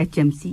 HMC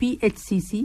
PHCC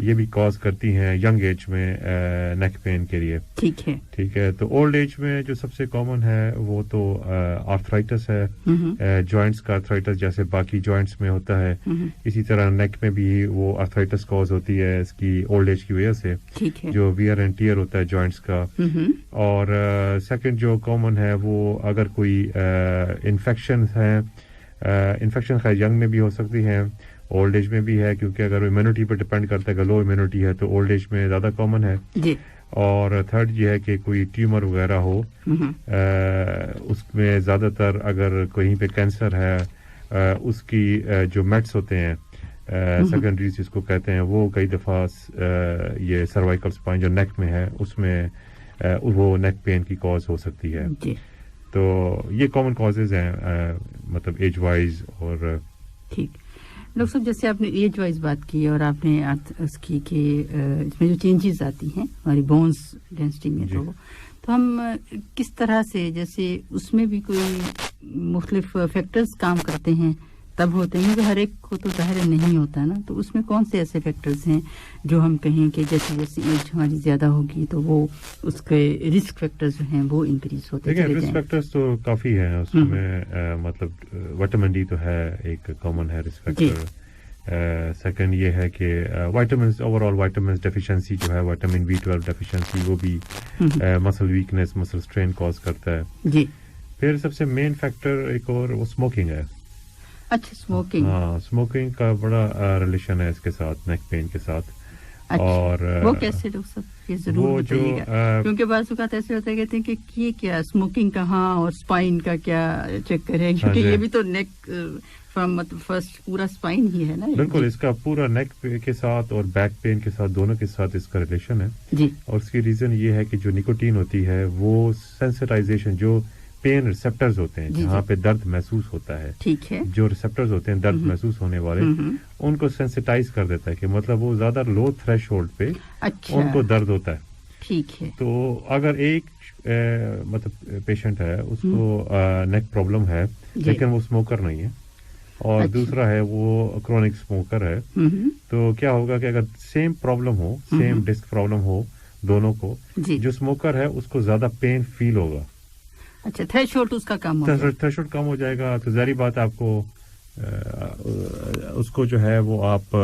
یہ بھی cause کرتی ہیں ینگ ایج میں نیک پین کے لیے. ٹھیک ہے. تو اولڈ ایج میں جو سب سے کامن ہے وہ تو آرتھرائٹس ہے. جوائنٹس کا آرتھرائٹس جیسے باقی جوائنٹس میں ہوتا ہے, اسی طرح نیک میں بھی وہ آرتھرائٹس کاز ہوتی ہے اس کی اولڈ ایج کی وجہ سے, جو ویئر اینڈ ٹیئر ہوتا ہے جوائنٹس کا. اور سیکنڈ جو کامن ہے وہ اگر کوئی انفیکشن ہے, انفیکشن خیر ینگ میں بھی ہو سکتی ہیں, اولڈ ایج میں بھی ہے, کیونکہ اگر امیونٹی پر ڈپینڈ کرتا ہے کہ لو امیونٹی ہے تو اولڈ ایج میں زیادہ کامن ہے. اور تھرڈ یہ ہے کہ کوئی ٹیومر وغیرہ ہو, اس میں زیادہ تر اگر کہیں پہ کینسر ہے, اس کی جو میٹس ہوتے ہیں سیکنڈریز جس کو کہتے ہیں, وہ کئی دفعہ یہ سروائیکل اسپائن جو نیک میں ہے اس میں وہ نیک پین کی کاز ہو سکتی ہے. تو یہ کامن کازز ہیں مطلب ایج وائز. اور ٹھیک ڈاکٹر صاحب, جیسے آپ نے ایج وائز بات کی اور آپ نے اس کی کہ اس میں جو چینجز آتی ہیں ہماری بونس ڈینسٹی میں, تو ہم کس طرح سے, جیسے اس میں بھی کوئی مختلف فیکٹرز کام کرتے ہیں تب ہوتے ہیں, کیونکہ ہر ایک کو تو ظاہر نہیں ہوتا نا, تو اس میں کون سے ایسے فیکٹرز ہیں جو ہم کہیں کہ جیسے جیسے ایج ہماری زیادہ ہوگی تو وہ اس کے رسک فیکٹرز جو ہیں وہ انکریز ہوتے ہیں. رسک فیکٹرز تو کافی ہیں اس میں, مطلب وٹامن ڈی تو ہے ایک کامن ہے رسک فیکٹر. سیکنڈ یہ ہے کہ vitamins, over all vitamins deficiency جو ہے, وائٹامن B12 ڈیفیشنسی, وہ بھی مسل ویکنیس, مسل اسٹرین کاز کرتا ہے. پھر سب سے مین فیکٹر ایک اور وہ اسموکنگ ہے. اچھا, اسموکنگ. ہاں, اسموکنگ کا بڑا ریلیشن ہے اس کے ساتھ, نیک پین کے ساتھ. اور وہ کیسے ڈاکٹر صاحب یہ ضرور بتائیے گا, کیونکہ بعض اوقات ایسے ہوتا ہے کہتے ہیں کہ یہ کیا اسموکنگ کہاں اور اسپائن کا کیا چکر ہے, کیونکہ یہ بھی تو نیک مطلب فرسٹ پورا اسپائن ہی ہے نا. بالکل, اس کا پورا نیک کے ساتھ اور بیک پین کے ساتھ دونوں کے ساتھ اس کا ریلیشن ہے. اور اس کی ریزن یہ ہے کہ جو نکوٹین ہوتی ہے وہ سینسٹائزیشن, جو پین ریسپٹرز ہوتے ہیں جہاں پہ درد محسوس ہوتا ہے, ٹھیک ہے, جو ریسپٹرز ہوتے ہیں درد محسوس ہونے والے, ان کو سینسٹائز کر دیتا ہے کہ مطلب وہ زیادہ لو تھریش ہولڈ پہ ان کو درد ہوتا ہے. ٹھیک ہے. تو اگر ایک مطلب پیشنٹ ہے اس کو نیک پرابلم ہے لیکن وہ اسموکر نہیں ہے, اور دوسرا ہے وہ کرونک اسموکر ہے, تو کیا ہوگا کہ اگر سیم پرابلم ہو, سیم ڈسک پرابلم ہو دونوں کو, جو اسموکر ہے اس کو زیادہ پین فیل ہوگا. اچھا, تھریش ہولڈ اس کا کم ہو جائے گا, تھریش ہولڈ کم ہو جائے گا. تو ظاہری بات آپ کو اس کو جو ہے وہ آپ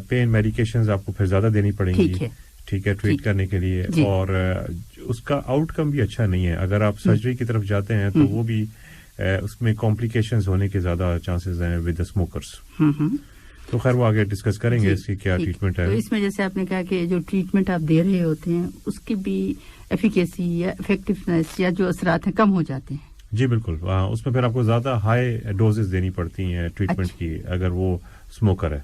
پین میڈیکیشنز آپ کو پھر زیادہ دینی پڑیں گی, ٹھیک ہے, ٹریٹ کرنے کے لیے. اور اس کا آؤٹ کم بھی اچھا نہیں ہے. اگر آپ سرجری کی طرف جاتے ہیں تو وہ بھی اس میں کمپلیکیشنز ہونے کے زیادہ چانسز ہیں ود اسموکرز. تو خیر وہ آگے ڈسکس کریں گے اس کی کیا ٹریٹمنٹ ہے. تو اس میں جیسے آپ نے کہا کہ جو ٹریٹمنٹ آپ دے رہے ہوتے ہیں اس کی بھی ایفیکیسی یا افیکٹونیس یا جو اثرات ہیں کم ہو جاتے ہیں. جی بالکل, اس میں پھر آپ کو زیادہ ہائی ڈوزز دینی پڑتی ہیں ٹریٹمنٹ کی اگر وہ اسموکر ہے.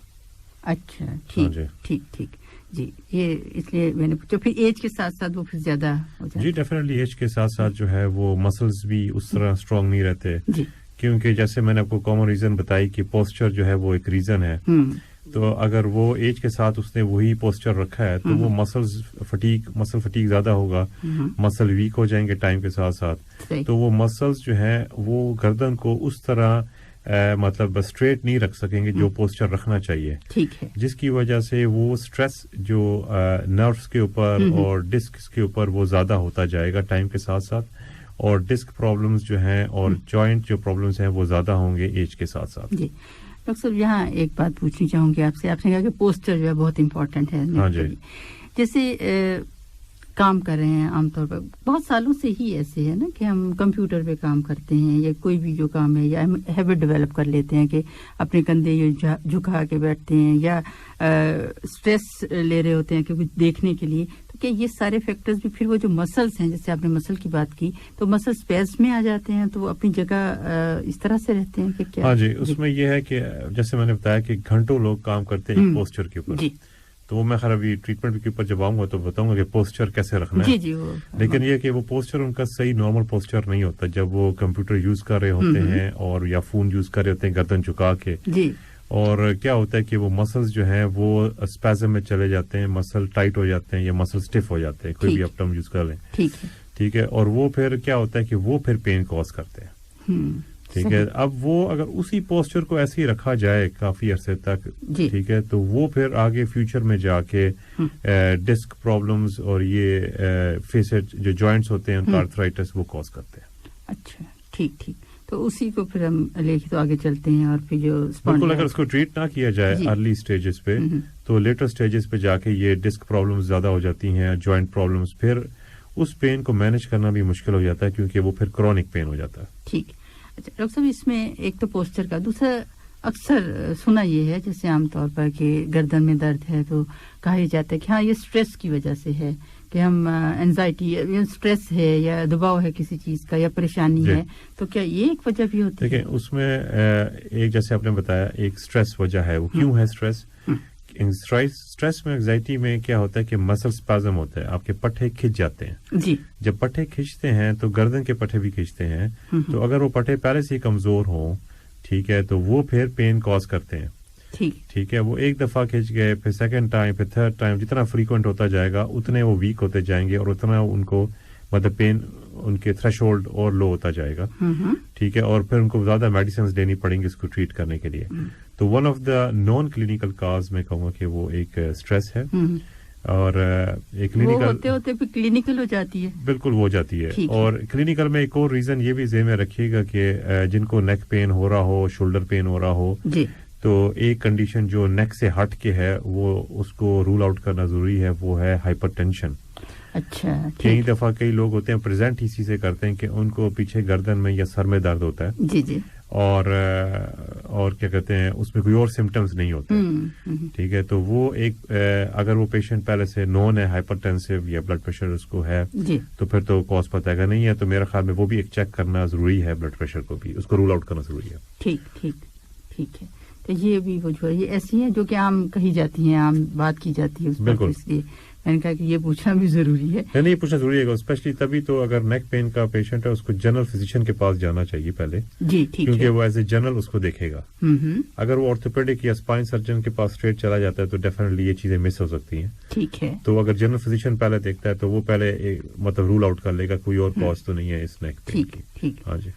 اچھا, ٹھیک ٹھیک ٹھیک. جی, یہ اس لیے میں نے پوچھا. پھر ایج کے ساتھ ساتھ وہ پھر زیادہ ہو جاتا ہے. جی ڈیفینیٹلی, ایج کے ساتھ ساتھ جو ہے وہ مسلز بھی اس طرح اسٹرانگ نہیں رہتے. جی, کیونکہ جیسے میں نے آپ کو کامن ریزن بتائی کہ پوسچر جو ہے وہ ایک ریزن ہے. تو اگر وہ ایج کے ساتھ اس نے وہی پوسچر رکھا ہے تو وہ مسل فٹیگ زیادہ ہوگا, مسل ویک ہو جائیں گے ٹائم کے ساتھ ساتھ. تو وہ مسلز جو ہیں وہ گردن کو اس طرح مطلب اسٹریٹ نہیں رکھ سکیں گے جو پوسچر رکھنا چاہیے, ٹھیک ہے, جس کی وجہ سے وہ اسٹریس جو نروس کے اوپر اور ڈسکس کے اوپر وہ زیادہ ہوتا جائے گا ٹائم کے ساتھ ساتھ, اور ڈسک پرابلمز جو ہیں اور جوائنٹ جو پرابلمز ہیں وہ زیادہ ہوں گے ایج کے ساتھ ساتھ. جی ڈاکٹر صاحب, یہاں ایک بات پوچھنی چاہوں گی آپ سے. آپ نے کہا کہ پوسچر جو ہے بہت امپورٹنٹ ہے. ہاں جی, جیسے کام کر رہے ہیں عام طور پر بہت سالوں سے ہی ایسے ہے نا کہ ہم کمپیوٹر پہ کام کرتے ہیں یا کوئی بھی جو کام ہے, یا ہم ہیبٹ ڈیولپ کر لیتے ہیں کہ اپنے کندھے جھکا کے بیٹھتے ہیں یا اسٹریس لے رہے ہوتے ہیں کہ کچھ دیکھنے کے لیے. تو کیا یہ سارے فیکٹرز بھی پھر وہ جو مسلس ہیں, جیسے آپ نے مسل کی بات کی, تو مسل اسپیس میں آ جاتے ہیں تو وہ اپنی جگہ اس طرح سے رہتے ہیں کہ کیا؟ ہاں جی, اس میں یہ ہے کہ جیسے میں نے بتایا کہ گھنٹوں لوگ کام کرتے ہیں ایک پوسچر کے اوپر. تو وہ میں خیر ابھی ٹریٹمنٹ کے اوپر جب آؤں گا تو بتاؤں گا کہ پوسچر کیسے رکھنا ہے. لیکن یہ کہ وہ پوسچر ان کا صحیح نارمل پوسچر نہیں ہوتا جب وہ کمپیوٹر یوز کر رہے ہوتے ہیں اور یا فون یوز کر رہے ہوتے ہیں گردن جھکا کے. اور کیا ہوتا ہے کہ وہ مسلز جو ہیں وہ اسپیزم میں چلے جاتے ہیں, مسل ٹائٹ ہو جاتے ہیں یا مسل اسٹف ہو جاتے ہیں, کوئی بھی آپ ٹرم یوز کر لیں, ٹھیک ہے. اور وہ پھر کیا ہوتا ہے کہ وہ پھر پین کاز کرتے ہیں. ٹھیک ہے. اب وہ اگر اسی پوسچر کو ایسے ہی رکھا جائے کافی عرصے تک, ٹھیک ہے, تو وہ پھر آگے فیوچر میں جا کے ڈسک پرابلمز اور یہ فیسٹ جو جوائنٹس ہوتے ہیں ان کا آرتھرائٹس وہ کاز کرتے ہیں. اچھا, ٹھیک ٹھیک. تو اسی کو پھر ہم لے کے تو آگے چلتے ہیں, اور پھر جو بالکل اگر اس کو ٹریٹ نہ کیا جائے ارلی سٹیجز پہ تو لیٹر سٹیجز پہ جا کے یہ ڈسک پرابلمز زیادہ ہو جاتی ہیں, جوائنٹ پرابلمز, پھر اس پین کو مینج کرنا بھی مشکل ہو جاتا ہے کیونکہ وہ پھر کرونک پین ہو جاتا ہے. ٹھیک. اچھا ڈاکٹر صاحب, اس میں ایک تو پوسچر کا, دوسرا اکثر سنا یہ ہے جیسے عام طور پر کہ گردن میں درد ہے تو کہا یہ جاتا ہے کہ ہاں یہ سٹریس کی وجہ سے ہے, کہ ہم اینزائٹی سٹریس ہے یا دباؤ ہے کسی چیز کا یا پریشانی ہے, تو کیا یہ ایک وجہ بھی ہوتی ہے؟ دیکھیں اس میں ایک جیسے آپ نے بتایا ایک سٹریس وجہ ہے. وہ کیوں ہے سٹریس؟ سٹریس میں انگزائٹی میں کیا ہوتا ہے کہ مسل سپازم ہوتا ہے, آپ کے پٹھے کھچ جاتے ہیں. جی. جب پٹھے کھچتے ہیں تو گردن کے پٹھے بھی کھچتے ہیں, تو اگر وہ پٹھے پہلے سے ہی کمزور ہوں, ٹھیک ہے, تو وہ پھر پین کاز کرتے ہیں. ٹھیک ہے, وہ ایک دفعہ کھچ گئے, پھر سیکنڈ ٹائم, پھر تھرڈ ٹائم, جتنا فریکوینٹ ہوتا جائے گا اتنے وہ ویک ہوتے جائیں گے اور اتنا ان کو مطلب پین ان کے تھریش ہولڈ اور لو ہوتا جائے گا. ٹھیک ہے, اور پھر ان کو زیادہ میڈیسنز لینی پڑیں گی اس کو ٹریٹ کرنے کے لیے. تو one of the naan clinical cause میں کہوں گا کہ وہ ایک سٹریس ہے, اور ایک کلینکل ہوتے ہوتے پھر کلینکل ہو جاتی ہے. بالکل وہ جاتی ہے. اور کلینکل میں ایک اور ریزن یہ بھی ذہن میں رکھیے گا کہ جن کو نیک پین ہو رہا ہو, شولڈر پین ہو رہا ہو, تو ایک کنڈیشن جو نیک سے ہٹ کے ہے وہ اس کو رول آؤٹ کرنا ضروری ہے, وہ ہے ہائپر ٹینشن. اچھا. کئی دفعہ کئی لوگ ہوتے ہیں پریزنٹ اسی سے کرتے ہیں کہ ان کو پیچھے گردن میں یا سر میں درد ہوتا ہے. جی جی. اور کیا کہتے ہیں اس میں کوئی اور سمٹمز نہیں ہوتے. ٹھیک ہے, تو وہ ایک اگر وہ پیشنٹ پہلے سے نون ہے ہائپر ٹینسو یا بلڈ پریشر اس کو ہے, تو پھر تو کاز پتہ ہے نہیں ہے, تو میرے خیال میں وہ بھی ایک چیک کرنا ضروری ہے, بلڈ پریشر کو بھی اس کو رول آؤٹ کرنا ضروری ہے. ٹھیک ٹھیک ٹھیک ہے. تو یہ بھی وہ جو ہے یہ ایسی ہیں جو کہ عام کہی جاتی ہیں, عام بات کی جاتی ہے اس پر, اس لیے میں نے کہا کہ یہ پوچھنا بھی ضروری ہے. نہیں, پوچھنا ضروری ہے اسپیشلی تبھی تو اگر نیک پین کا پیشنٹ ہے اس کو جنرل فزیشین کے پاس جانا چاہیے پہلے. جی ٹھیک, کیونکہ وہ ایز اے جنرل اس کو دیکھے گا. اگر وہ آرتھوپیڈک یا اسپائن سرجن کے پاس اسٹریٹ چلا جاتا ہے تو ڈیفینیٹلی یہ چیزیں مس ہو سکتی ہیں. ٹھیک ہے. تو اگر جنرل فزیشین پہلے دیکھتا ہے تو وہ پہلے مطلب رول آؤٹ کر لے گا کوئی اور کاز تو نہیں ہے اس نیک پین کی. ٹھیک. ہاں جی.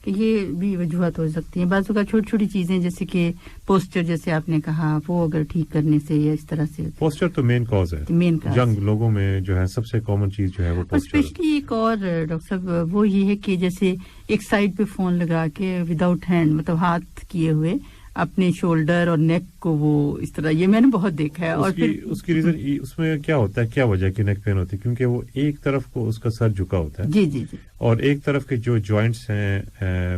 کہ یہ بھی وجوہات ہو سکتی ہیں. بعض اوقات چھوٹی چھوٹی چیزیں جیسے کہ پوسچر جیسے آپ نے کہا وہ اگر ٹھیک کرنے سے یا اس طرح سے. پوسچر تو مین کاز ہے. ینگ لوگوں میں جو ہے سب سے کامن چیز جو ہے وہ پوسچر. اسپیشلی ایک اور ڈاکٹر صاحب وہ یہ ہے کہ جیسے ایک سائڈ پہ فون لگا کے وداؤٹ ہینڈ مطلب ہاتھ کیے ہوئے اپنے شولڈر اور نیک کو وہ اس طرح, یہ میں نے بہت دیکھا ہے. اور اس کی ریزن اس میں کیا ہوتا ہے, کیا وجہ کہ نیک پین ہوتی ہے, کیونکہ وہ ایک طرف کو اس کا سر جھکا ہوتا ہے. جی جی جی. اور ایک طرف کے جو جوائنٹس ہیں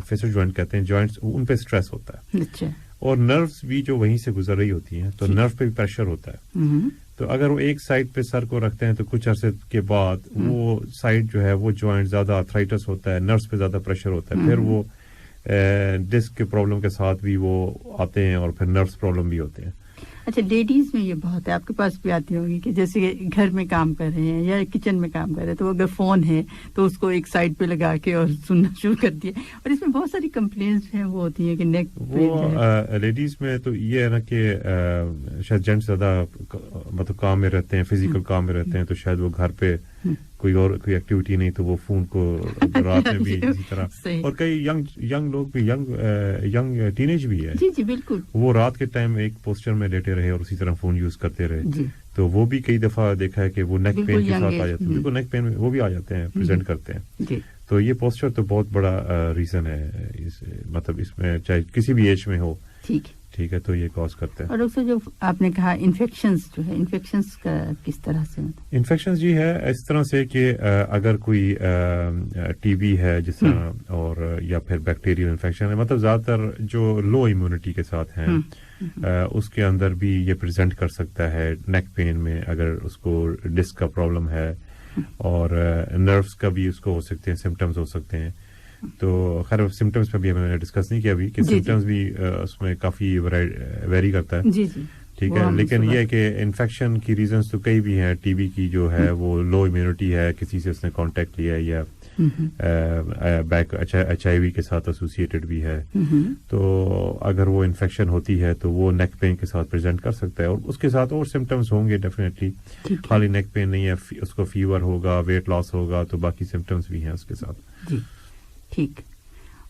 فیسر جوائنٹ کہتے ہیں جوائنٹس, ان پہ سٹریس ہوتا ہے. اچھا. اور نروز بھی جو وہیں سے گزر رہی ہوتی ہیں تو نرو پہ بھی پریشر ہوتا ہے. تو اگر وہ ایک سائڈ پہ سر کو رکھتے ہیں تو کچھ عرصے کے بعد وہ سائڈ جو ہے وہ جوائنٹ زیادہ آرتھرائٹس ہوتا ہے, نروز پہ زیادہ پریشر ہوتا ہے, پھر وہ ڈسک کے پرابلم کے ساتھ بھی وہ آتے ہیں اور پھر نروز پرابلم بھی ہوتے ہیں. اچھا, لیڈیز میں یہ بہت ہے, آپ کے پاس بھی آتی ہوگی کہ جیسے گھر میں کام کر رہے ہیں یا کچن میں کام کر رہے ہیں تو اگر فون ہے تو اس کو ایک سائڈ پہ لگا کے اور سننا شروع کر دیا, اور اس میں بہت ساری کمپلینٹس ہیں وہ ہوتی ہیں کہ نیک وہ لیڈیز میں تو یہ ہے نا کہ شاید جینٹس زیادہ مطلب کام میں رہتے ہیں, فزیکل کام میں رہتے ہیں, تو شاید وہ گھر پہ کوئی ایکٹیویٹی نہیں تو وہ فون کو رات میں بھی اسی طرح. اور کئی ینگ لوگ بھی ینگ ٹینیج بھی ہے. جی جی بالکل. وہ رات کے ٹائم ایک پوسچر میں لیٹے رہے اور اسی طرح فون یوز کرتے رہے, تو وہ بھی کئی دفعہ دیکھا ہے کہ وہ نیک پین کے ساتھ آ جاتے ہیں. بالکل نیک پین میں وہ بھی آ جاتے ہیں, پریزنٹ کرتے ہیں. تو یہ پوسچر تو بہت بڑا ریزن ہے مطلب اس میں چاہے کسی بھی ایج میں ہو. ٹھیک ہے, تو یہ کاز کرتے ہیں. اور ڈاکٹر جو آپ نے کہا انفیکشنز جو ہے, انفیکشنز کا کس طرح سے؟ انفیکشنز جی ہے اس طرح سے کہ اگر کوئی ٹی بی ہے جس طرح, اور یا پھر بیکٹیریل انفیکشن ہے, مطلب زیادہ تر جو لو امیونٹی کے ساتھ ہیں اس کے اندر بھی یہ پریزنٹ کر سکتا ہے نیک پین میں. اگر اس کو ڈسک کا پرابلم ہے اور نروز کا بھی اس کو ہو سکتے ہیں, سمٹمز ہو سکتے ہیں. تو خیر سمٹمز پہ بھی ہم نے ڈسکس نہیں کیا ابھی کہ سمٹمز بھی اس میں کافی ویری کرتا ہے. ٹھیک ہے, لیکن یہ ہے کہ انفیکشن کی ریزنز تو کئی بھی ہیں. ٹی بی کی جو ہے وہ لو امیونٹی ہے, کسی سے اس نے کانٹیکٹ لیا ہے, یا ایچ آئی وی کے ساتھ ایسوسیٹڈ بھی ہے. تو اگر وہ انفیکشن ہوتی ہے تو وہ نیک پین کے ساتھ پریزنٹ کر سکتا ہے, اور اس کے ساتھ اور سمٹمز ہوں گے ڈیفینیٹلی. خالی نیک پین نہیں ہے, اس کو فیور ہوگا, ویٹ لاس ہوگا, تو باقی سمٹمز بھی ہیں اس کے ساتھ. ٹھیک.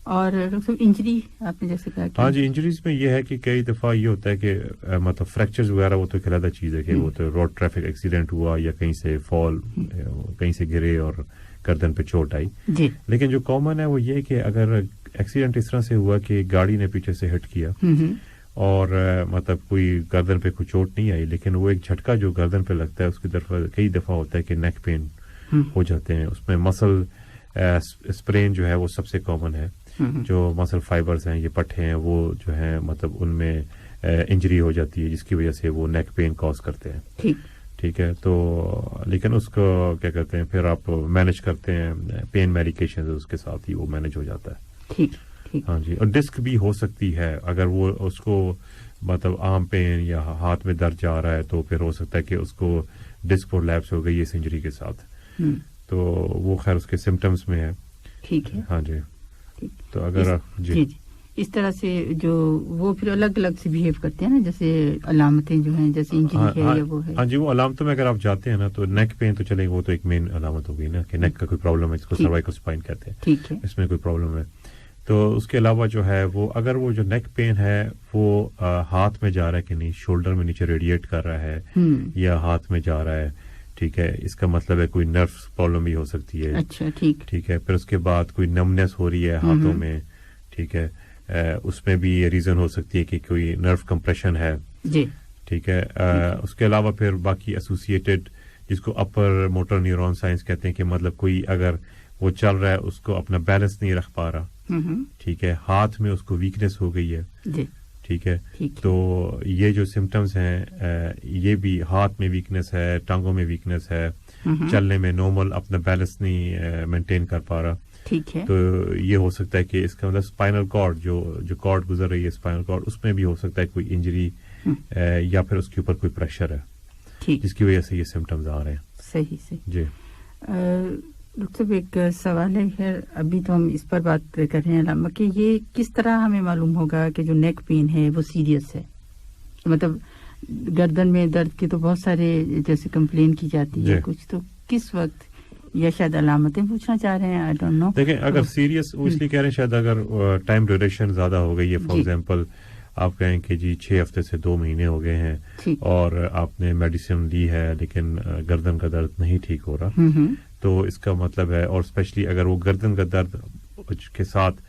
اور انجری آپ نے جیسے کہا ہاں جی انجریز میں یہ ہے کہ کئی دفعہ یہ ہوتا ہے کہ مطلب فریکچرز وغیرہ وہ تو ایک علیحدہ چیز ہے کہ وہ تو روڈ ٹریفک ایکسیڈنٹ ہوا یا کہیں سے فال کہیں سے گرے اور گردن پہ چوٹ آئی جی لیکن جو کامن ہے وہ یہ کہ اگر ایکسیڈنٹ اس طرح سے ہوا کہ گاڑی نے پیچھے سے ہٹ کیا اور مطلب کوئی گردن پہ کوئی چوٹ نہیں آئی لیکن وہ ایک جھٹکا جو گردن پہ لگتا ہے اس کی طرف کئی دفعہ ہوتا ہے کہ نیک پین ہو جاتے ہیں اس میں مسل اسپرین جو ہے وہ سب سے کامن ہے جو مسل فائبرز ہیں یہ پٹھے ہیں وہ جو ہیں مطلب ان میں انجری ہو جاتی ہے جس کی وجہ سے وہ نیک پین کاز کرتے ہیں ٹھیک ہے تو لیکن اس کو کیا کہتے ہیں پھر آپ مینج کرتے ہیں پین میڈیکیشن اس کے ساتھ ہی وہ مینج ہو جاتا ہے ہاں جی اور ڈسک بھی ہو سکتی ہے اگر وہ اس کو مطلب عام پین یا ہاتھ میں درد جا رہا ہے تو پھر ہو سکتا ہے کہ اس کو ڈسک پرولیپس ہو گئی اس انجری کے ساتھ تو وہ خیر اس کے سمٹمز میں ہے ٹھیک ہے ہاں جی تو اگر جی اس طرح سے جو وہ پھر الگ الگ سے بیہیو کرتے ہیں نا جیسے علامتیں جو ہیں جیسے انجری ہے یا وہ ہے ہاں جی وہ علامتوں میں اگر آپ جاتے ہیں نا تو نیک پین تو چلیں گے وہ تو ایک مین علامت ہوگی نا کہ نیک کا کوئی پرابلم ہے جس کو سروائکل اسپائن کہتے ہیں ٹھیک ہے اس میں کوئی پرابلم ہے تو اس کے علاوہ جو ہے وہ اگر وہ جو نیک پین ہے وہ ہاتھ میں جا رہا ہے کہ نہیں شولڈر میں نیچے ریڈیٹ کر رہا ہے یا ہاتھ میں جا رہا ہے ٹھیک ہے اس کا مطلب ہے کوئی نرو پرابلم بھی ہو سکتی ہے اچھا ٹھیک ہے پھر اس کے بعد کوئی نمنس ہو رہی ہے ہاتھوں میں ٹھیک ہے اس میں بھی یہ ریزن ہو سکتی ہے کہ کوئی نرو کمپریشن ہے جی ٹھیک ہے اس کے علاوہ پھر باقی ایسوسیٹڈ جس کو اپر موٹر نیورون سائنس کہتے ہیں کہ مطلب کوئی اگر وہ چل رہا ہے اس کو اپنا بیلنس نہیں رکھ پا رہا ٹھیک ہے ہاتھ میں اس کو ویکنیس ہو گئی ہے ٹھیک ہے تو یہ جو سمٹمز ہیں یہ بھی ہاتھ میں ویکنیس ہے ٹانگوں میں ویکنیس ہے چلنے میں نارمل اپنا بیلنس نہیں مینٹین کر پا رہا ٹھیک ہے تو یہ ہو سکتا ہے کہ اس کا مطلب اسپائنل کارڈ جو کارڈ گزر رہی ہے اسپائنل کارڈ اس میں بھی ہو سکتا ہے کوئی انجری یا پھر اس کے اوپر کوئی پریشر ہے جس کی وجہ سے یہ سمٹمز آ رہے ہیں صحیح جی ڈاکٹر صاحب ایک سوال ہے خیر ابھی تو ہم اس پر بات کر رہے ہیں علامہ کہ یہ کس طرح ہمیں معلوم ہوگا کہ جو نیک پین ہے وہ سیریس ہے مطلب گردن میں درد کے تو بہت سارے جیسے کمپلین کی جاتی ہے کچھ تو کس وقت یا شاید علامتیں پوچھنا چاہ رہے ہیں آئی ڈونٹ نو دیکھیں اگر سیریس وہ اس لیے کہہ رہے ہیں شاید اگر ٹائم ڈیوریشن زیادہ ہو گئی ہے فار ایگزامپل آپ کہیں کہ جی 6 ہفتے سے 2 مہینے ہو گئے ہیں اور آپ نے میڈیسن لی ہے لیکن گردن کا درد نہیں ٹھیک ہو رہا تو اس کا مطلب ہے اور اسپیشلی اگر وہ گردن کا درد کے ساتھ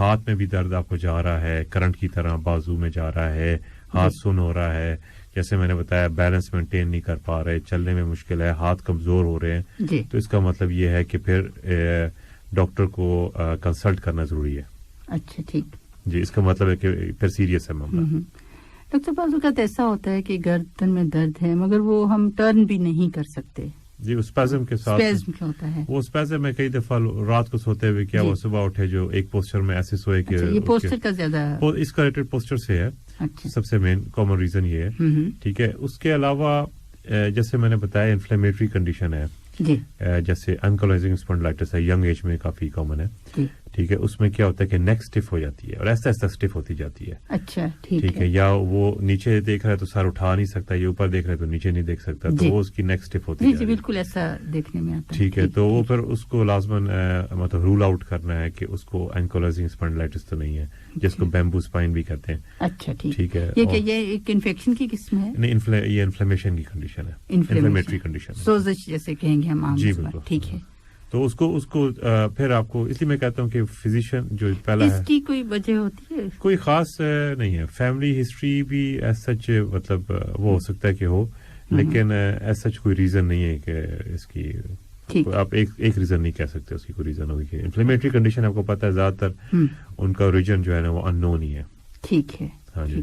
ہاتھ میں بھی درد آپ کو جا رہا ہے کرنٹ کی طرح بازو میں جا رہا ہے ہاتھ سن ہو رہا ہے جیسے میں نے بتایا بیلنس مینٹین نہیں کر پا رہے چلنے میں مشکل ہے ہاتھ کمزور ہو رہے ہیں تو اس کا مطلب یہ ہے کہ پھر ڈاکٹر کو کنسلٹ کرنا ضروری ہے اچھا ٹھیک جی اس کا مطلب ہے کہ پھر سیریس ہے معاملہ ڈاکٹر بعض اوقات ایسا ہوتا ہے کہ گردن میں درد ہے مگر وہ ہم ٹرن بھی نہیں کر سکتے جی اسپیزم کے ساتھ ہوتا ہے وہ اسپیزم میں کئی دفعہ رات کو سوتے ہوئے کیا وہ صبح اٹھے جو ایک پوسچر میں ایسے سوئے کہ یہ پوسچر کا زیادہ اس کا ریلیٹڈ پوسچر سے ہے سب سے مین کامن ریزن یہ ہے ٹھیک ہے اس کے علاوہ جیسے میں نے بتایا انفلیمیٹری کنڈیشن ہے جیسے انکلائزنگ اسپونڈلائٹس ہے ینگ ایج میں کافی کامن ہے ٹھیک ہے اس میں کیا ہوتا ہے کہ نیک اسٹف ہو جاتی ہے اور ایسا ایسا اسٹف ہوتی جاتی ہے اچھا ٹھیک ہے یا وہ نیچے دیکھ رہا ہے تو سر اٹھا نہیں سکتا یا اوپر دیکھ رہا ہے تو نیچے نہیں دیکھ سکتا تو وہ اس کی نیک اسٹف ہوتی ہے بالکل ایسا دیکھنے میں آتا ہے ٹھیک ہے تو وہ پھر اس کو لازماً مطلب رول آؤٹ کرنا ہے کہ اس کو اینکولائزنگ اسپونڈلائٹس تو نہیں ہے جس کو بیمبو اسپائن بھی کہتے ہیں اچھا ٹھیک ہے یہ ایک انفیکشن کی قسم ہے نہیں یہ انفلیمیشن کی کنڈیشن ہے انفلیمیٹری کنڈیشن سوزش جیسے کہیں گے ہم جی بالکل ٹھیک ہے تو اس کو پھر آپ کو اس لیے میں کہتا ہوں کہ فزیشین جو پہلا ہے اس کی کوئی وجہ ہوتی ہے کوئی خاص نہیں ہے فیملی ہسٹری بھی ایز سچ مطلب وہ ہو سکتا ہے کہ ہو لیکن ایز سچ کوئی ریزن نہیں ہے کہ اس کی آپ ایک ریزن نہیں کہہ سکتے اس کی کوئی ریزن ہوگی کہ انفلیمیٹری کنڈیشن آپ کو پتا ہے زیادہ تر ان کا ریجن جو ہے نا وہ ان نون ہی ہے ٹھیک ہے ہاں جی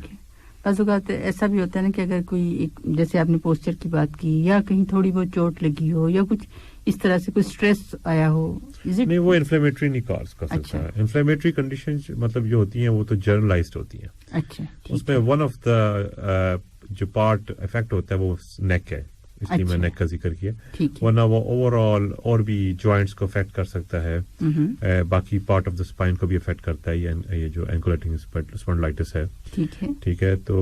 بعض اوقات ایسا بھی ہوتا ہے نا کہ اگر کوئی جیسے آپ نے پوسچر کی بات کی یا کہیں تھوڑی بہت چوٹ لگی ہو یا کچھ اس طرح سے کوئی سٹریس آیا ہو نہیں وہ انفلیمیٹری نہیں کاز کر سکتا ہے انفلیمیٹری کنڈیشن مطلب جو ہوتی ہیں وہ تو جنرلائزڈ ہوتی ہیں اچھا اس میں ون آف دا جو پارٹ افیکٹ ہوتا ہے وہ نیک ہے اس لیے میں نیک کا ذکر کیا ورنہ وہ اوور آل اور بھی جوائنٹس کو افیکٹ کر سکتا ہے باقی پارٹ آف دا اسپائن کو بھی افیکٹ کرتا ہے یہ جو اینکولائٹنگ اسپونڈلائٹس ہے ٹھیک ہے تو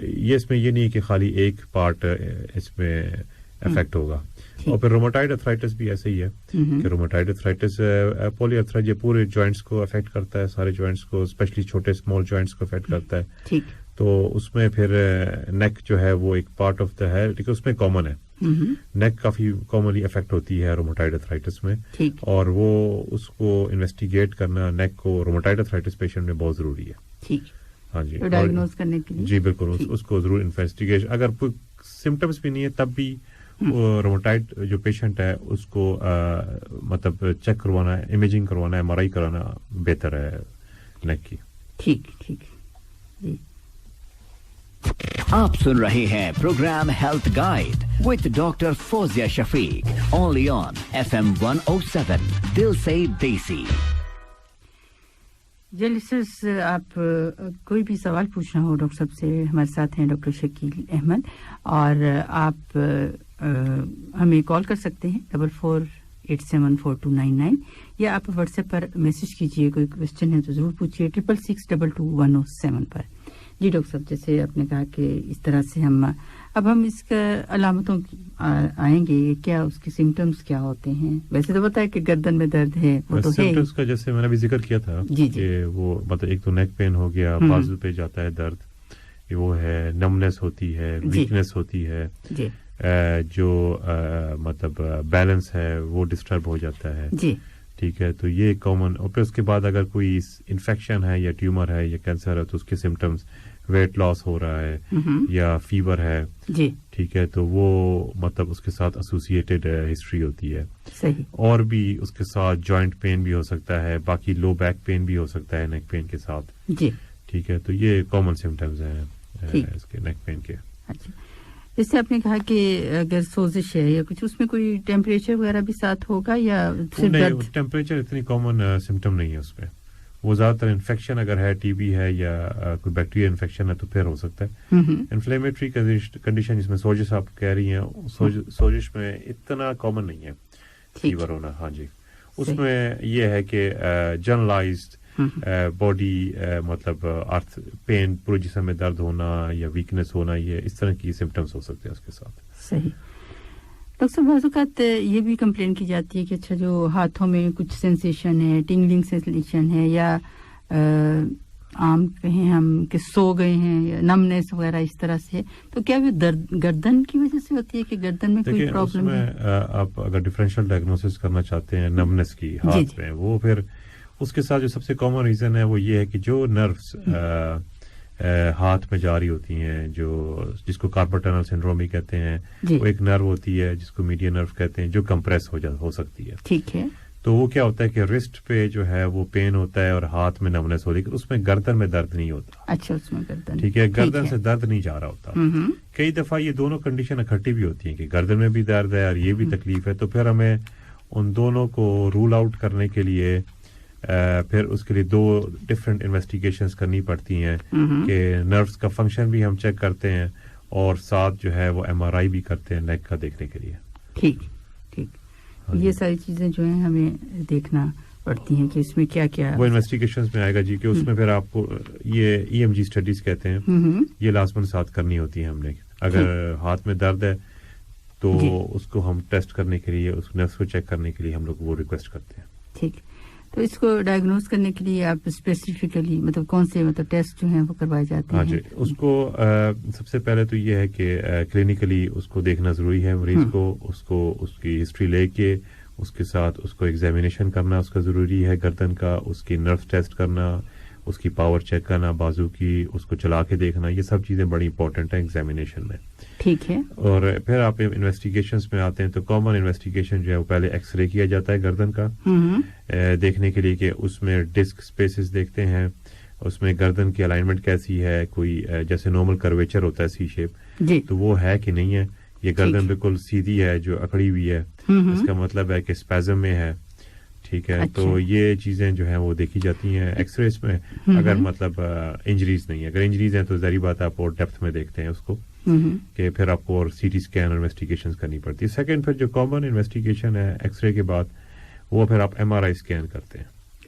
یہ اس میں یہ نہیں کہ خالی ایک پارٹ اس میں افیکٹ ہوگا. اور پھر روماٹائڈ ارتھرائٹس بھی ایسے ہی ہے کہ روماٹائڈ ارتھرائٹس پولی ارتھرائٹس یہ پورے جوائنٹس کو افیکٹ کرتا ہے, سارے جوائنٹس کو, اسپیشلی چھوٹے اسمال جوائنٹس کو افیکٹ کرتا ہے. تو اس میں پھر نیک جو ہے وہ ایک پارٹ آف دا ہے, لیکن اس میں کامن ہے. نیک کافی کامنلی افیکٹ ہوتی ہے روماٹائڈ ارتھرائٹس میں, اور وہ اس کو انویسٹیگیٹ کرنا نیک کو روماٹائڈ ارتھرائٹس پیشنٹ میں بہت ضروری ہے. ہاں جی, ڈائگنوز کرنے کے لیے. جی بالکل, اس کو ضرور انویسٹیگیشن, اگر کوئی سمٹمس بھی نہیں ہے تب بھی روماٹائڈ جو پیشنٹ ہے اس کو مطلب چیک کروانا ہے, امیجنگ کروانا ہے, MRI کرانا بہتر ہے نیک کی. ٹھیک جی. آپ سن رہے ہیں programme health guide with doctor Fouzia Shafiq, only on FM 107 دل سے دیسی. جلسس آپ کوئی بھی سوال پوچھنا ہو ڈاکٹر صاحب سے, ہمارے ساتھ ہیں ڈاکٹر شکیل احمد, اور آپ ہمیں کال کر سکتے ہیں 44874299, یا آپ واٹس ایپ پر میسج کیجئے. کوئی کوشچن ہے تو ضرور پوچھیے 66622107 پر. جی ڈاکٹر صاحب, جیسے آپ نے کہا کہ اس طرح سے اب ہم اس کا علامتوں آئیں گے, کیا اس کے سمٹمز کیا ہوتے ہیں؟ ویسے تو بتایا کہ گردن میں درد ہے, وہ تو ہے سمٹمز کا جیسے میں نے بھی ذکر کیا تھا کہ وہ مطلب ایک تو نیک پین ہو گیا, بازو پہ جاتا ہے درد, وہ ہے نمنس ہوتی ہے, ویکنس ہوتی ہے, جو مطلب بیلنس ہے وہ ڈسٹرب ہو جاتا ہے. ٹھیک ہے, تو یہ کامن. اور پھر اس کے بعد اگر کوئی انفیکشن ہے یا ٹیومر ہے یا کینسر ہے تو اس کے سمٹمز ویٹ لاس ہو رہا ہے یا فیور ہے. ٹھیک ہے, تو وہ مطلب اس کے ساتھ ایسوسیٹڈ ہسٹری ہوتی ہے. اور بھی اس کے ساتھ جوائنٹ پین بھی ہو سکتا ہے, باقی لو بیک پین بھی ہو سکتا ہے نیک پین کے ساتھ. ٹھیک ہے, تو یہ کامن سمٹمز ہیں اس کے نیک پین کے. جیسے آپ نے کہا کہ اگر سوزش ہے یا کچھ, اس میں کوئی ٹیمپریچر وغیرہ بھی ساتھ ہوگا یا نہیں؟ ٹیمپریچر اتنی کامن سمٹم نہیں ہے اس میں. وہ زیادہ تر انفیکشن اگر ہے, ٹی بی ہے یا کوئی بیکٹیریا انفیکشن ہے تو پھر ہو سکتا ہے. انفلیمیٹری کنڈیشن جس میں سوزش آپ کہہ رہی ہیں, سوزش میں اتنا کامن نہیں ہے فیور ہونا. ہاں جی, اس میں یہ ہے کہ جنرلائزڈ باڈی مطلب ارتھ پین, پورے جسم میں درد ہونا یا ویکنس ہونا, یہ اس طرح کی سمٹمز ہو سکتے ہیں اس کے ساتھ. صحیح. ڈاکٹر صاحب, بعض اوقات یہ بھی کمپلین کی جاتی ہے کہ اچھا جو ہاتھوں میں کچھ سینسیشن ہے, ٹنگلنگ سینسیشن ہے, یا عام کہیں ہم کہ سو گئے ہیں, یا نمنس وغیرہ اس طرح سے, تو کیا وہ گردن کی وجہ سے ہوتی ہے کہ گردن میں کوئی پرابلم ہے؟ آپ اگر ڈفرینشیل ڈائگنوسس کرنا چاہتے ہیں نمنس کی ہاتھ میں, وہ پھر اس کے ساتھ جو سب سے کامن ریزن ہے وہ یہ ہے کہ جو نروس ہاتھ میں جاری ہوتی ہیں, جو جس کو کارپل ٹنل سنڈروم بھی کہتے ہیں, وہ ایک نرو ہوتی ہے جس کو میڈین نرو کہتے ہیں, جو کمپریس ہو سکتی ہے. ٹھیک ہے, تو وہ کیا ہوتا ہے کہ رسٹ پہ جو ہے وہ پین ہوتا ہے اور ہاتھ میں نمنس ہوتی ہے, اس میں گردن میں درد نہیں ہوتا. اچھا, اس میں گردن, ٹھیک ہے, گردن سے درد نہیں جا رہا ہوتا. کئی دفعہ یہ دونوں کنڈیشن اکٹھی بھی ہوتی ہیں کہ گردن میں بھی درد ہے اور یہ بھی تکلیف ہے, تو پھر ہمیں ان دونوں کو رول آؤٹ کرنے کے لیے پھر اس کے لیے 2 ڈفرینٹ انویسٹیگیشنز کرنی پڑتی ہیں کہ نروس کا فنکشن بھی ہم چیک کرتے ہیں اور ساتھ جو ہے وہ MRI بھی کرتے ہیں نیک کا دیکھنے کے لیے. ٹھیک, یہ ساری چیزیں جو ہیں ہمیں دیکھنا پڑتی ہیں کہ اس میں کیا کیا وہ انویسٹیگیشنز میں آئے گا. جی, کہ اس میں پھر آپ کو یہ EMG اسٹڈیز کہتے ہیں, یہ لازماً ساتھ کرنی ہوتی ہے ہم نے. اگر ہاتھ میں درد ہے تو اس کو ہم ٹیسٹ کرنے کے لیے, اس نروس کو چیک کرنے کے لیے ہم لوگ وہ ریکویسٹ کرتے ہیں. ٹھیک, تو اس کو ڈائگنوز کرنے کے لیے آپ اسپیسیفکلی مطلب کون سے مطلب ٹیسٹ جو ہیں وہ کروائے جاتے ہیں؟ ہاں جی, اس کو سب سے پہلے تو یہ ہے کہ کلینکلی اس کو دیکھنا ضروری ہے مریض کو, اس کی ہسٹری لے کے اس کے ساتھ اس کو ایگزامینیشن کرنا اس کا ضروری ہے گردن کا, اس کی نروس ٹیسٹ کرنا, اس کی پاور چیک کرنا بازو کی, اس کو چلا کے دیکھنا, یہ سب چیزیں بڑی امپورٹنٹ ہیں ایگزامینیشن میں. ٹھیک ہے, اور پھر آپ انویسٹیگیشنز میں آتے ہیں تو کامن انویسٹیگیشن جو ہے وہ پہلے ایکس رے کیا جاتا ہے گردن کا, دیکھنے کے لیے کہ اس میں ڈسک سپیسز دیکھتے ہیں, اس میں گردن کی الائنمنٹ کیسی ہے, کوئی جیسے نارمل کرویچر ہوتا ہے سی شیپ, تو وہ ہے کہ نہیں ہے, یہ گردن بالکل سیدھی ہے جو اکڑی ہوئی ہے, اس کا مطلب ہے کہ اسپیزم میں ہے. ٹھیک ہے, تو یہ چیزیں جو ہیں وہ دیکھی جاتی ہیں ایکس ریز میں. اگر مطلب انجریز نہیں ہے, اگر انجریز ہیں تو ظاہری بات ہے آپ اور ڈیپتھ میں دیکھتے ہیں اس کو, کہ پھر آپ کو اور سی ٹی اسکین اور انویسٹیگیشن کرنی پڑتی ہے. سیکنڈ پھر جو کامن انویسٹیگیشن ہے ایکس رے کے بعد, وہ پھر آپ MRI اسکین کرتے ہیں.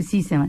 C7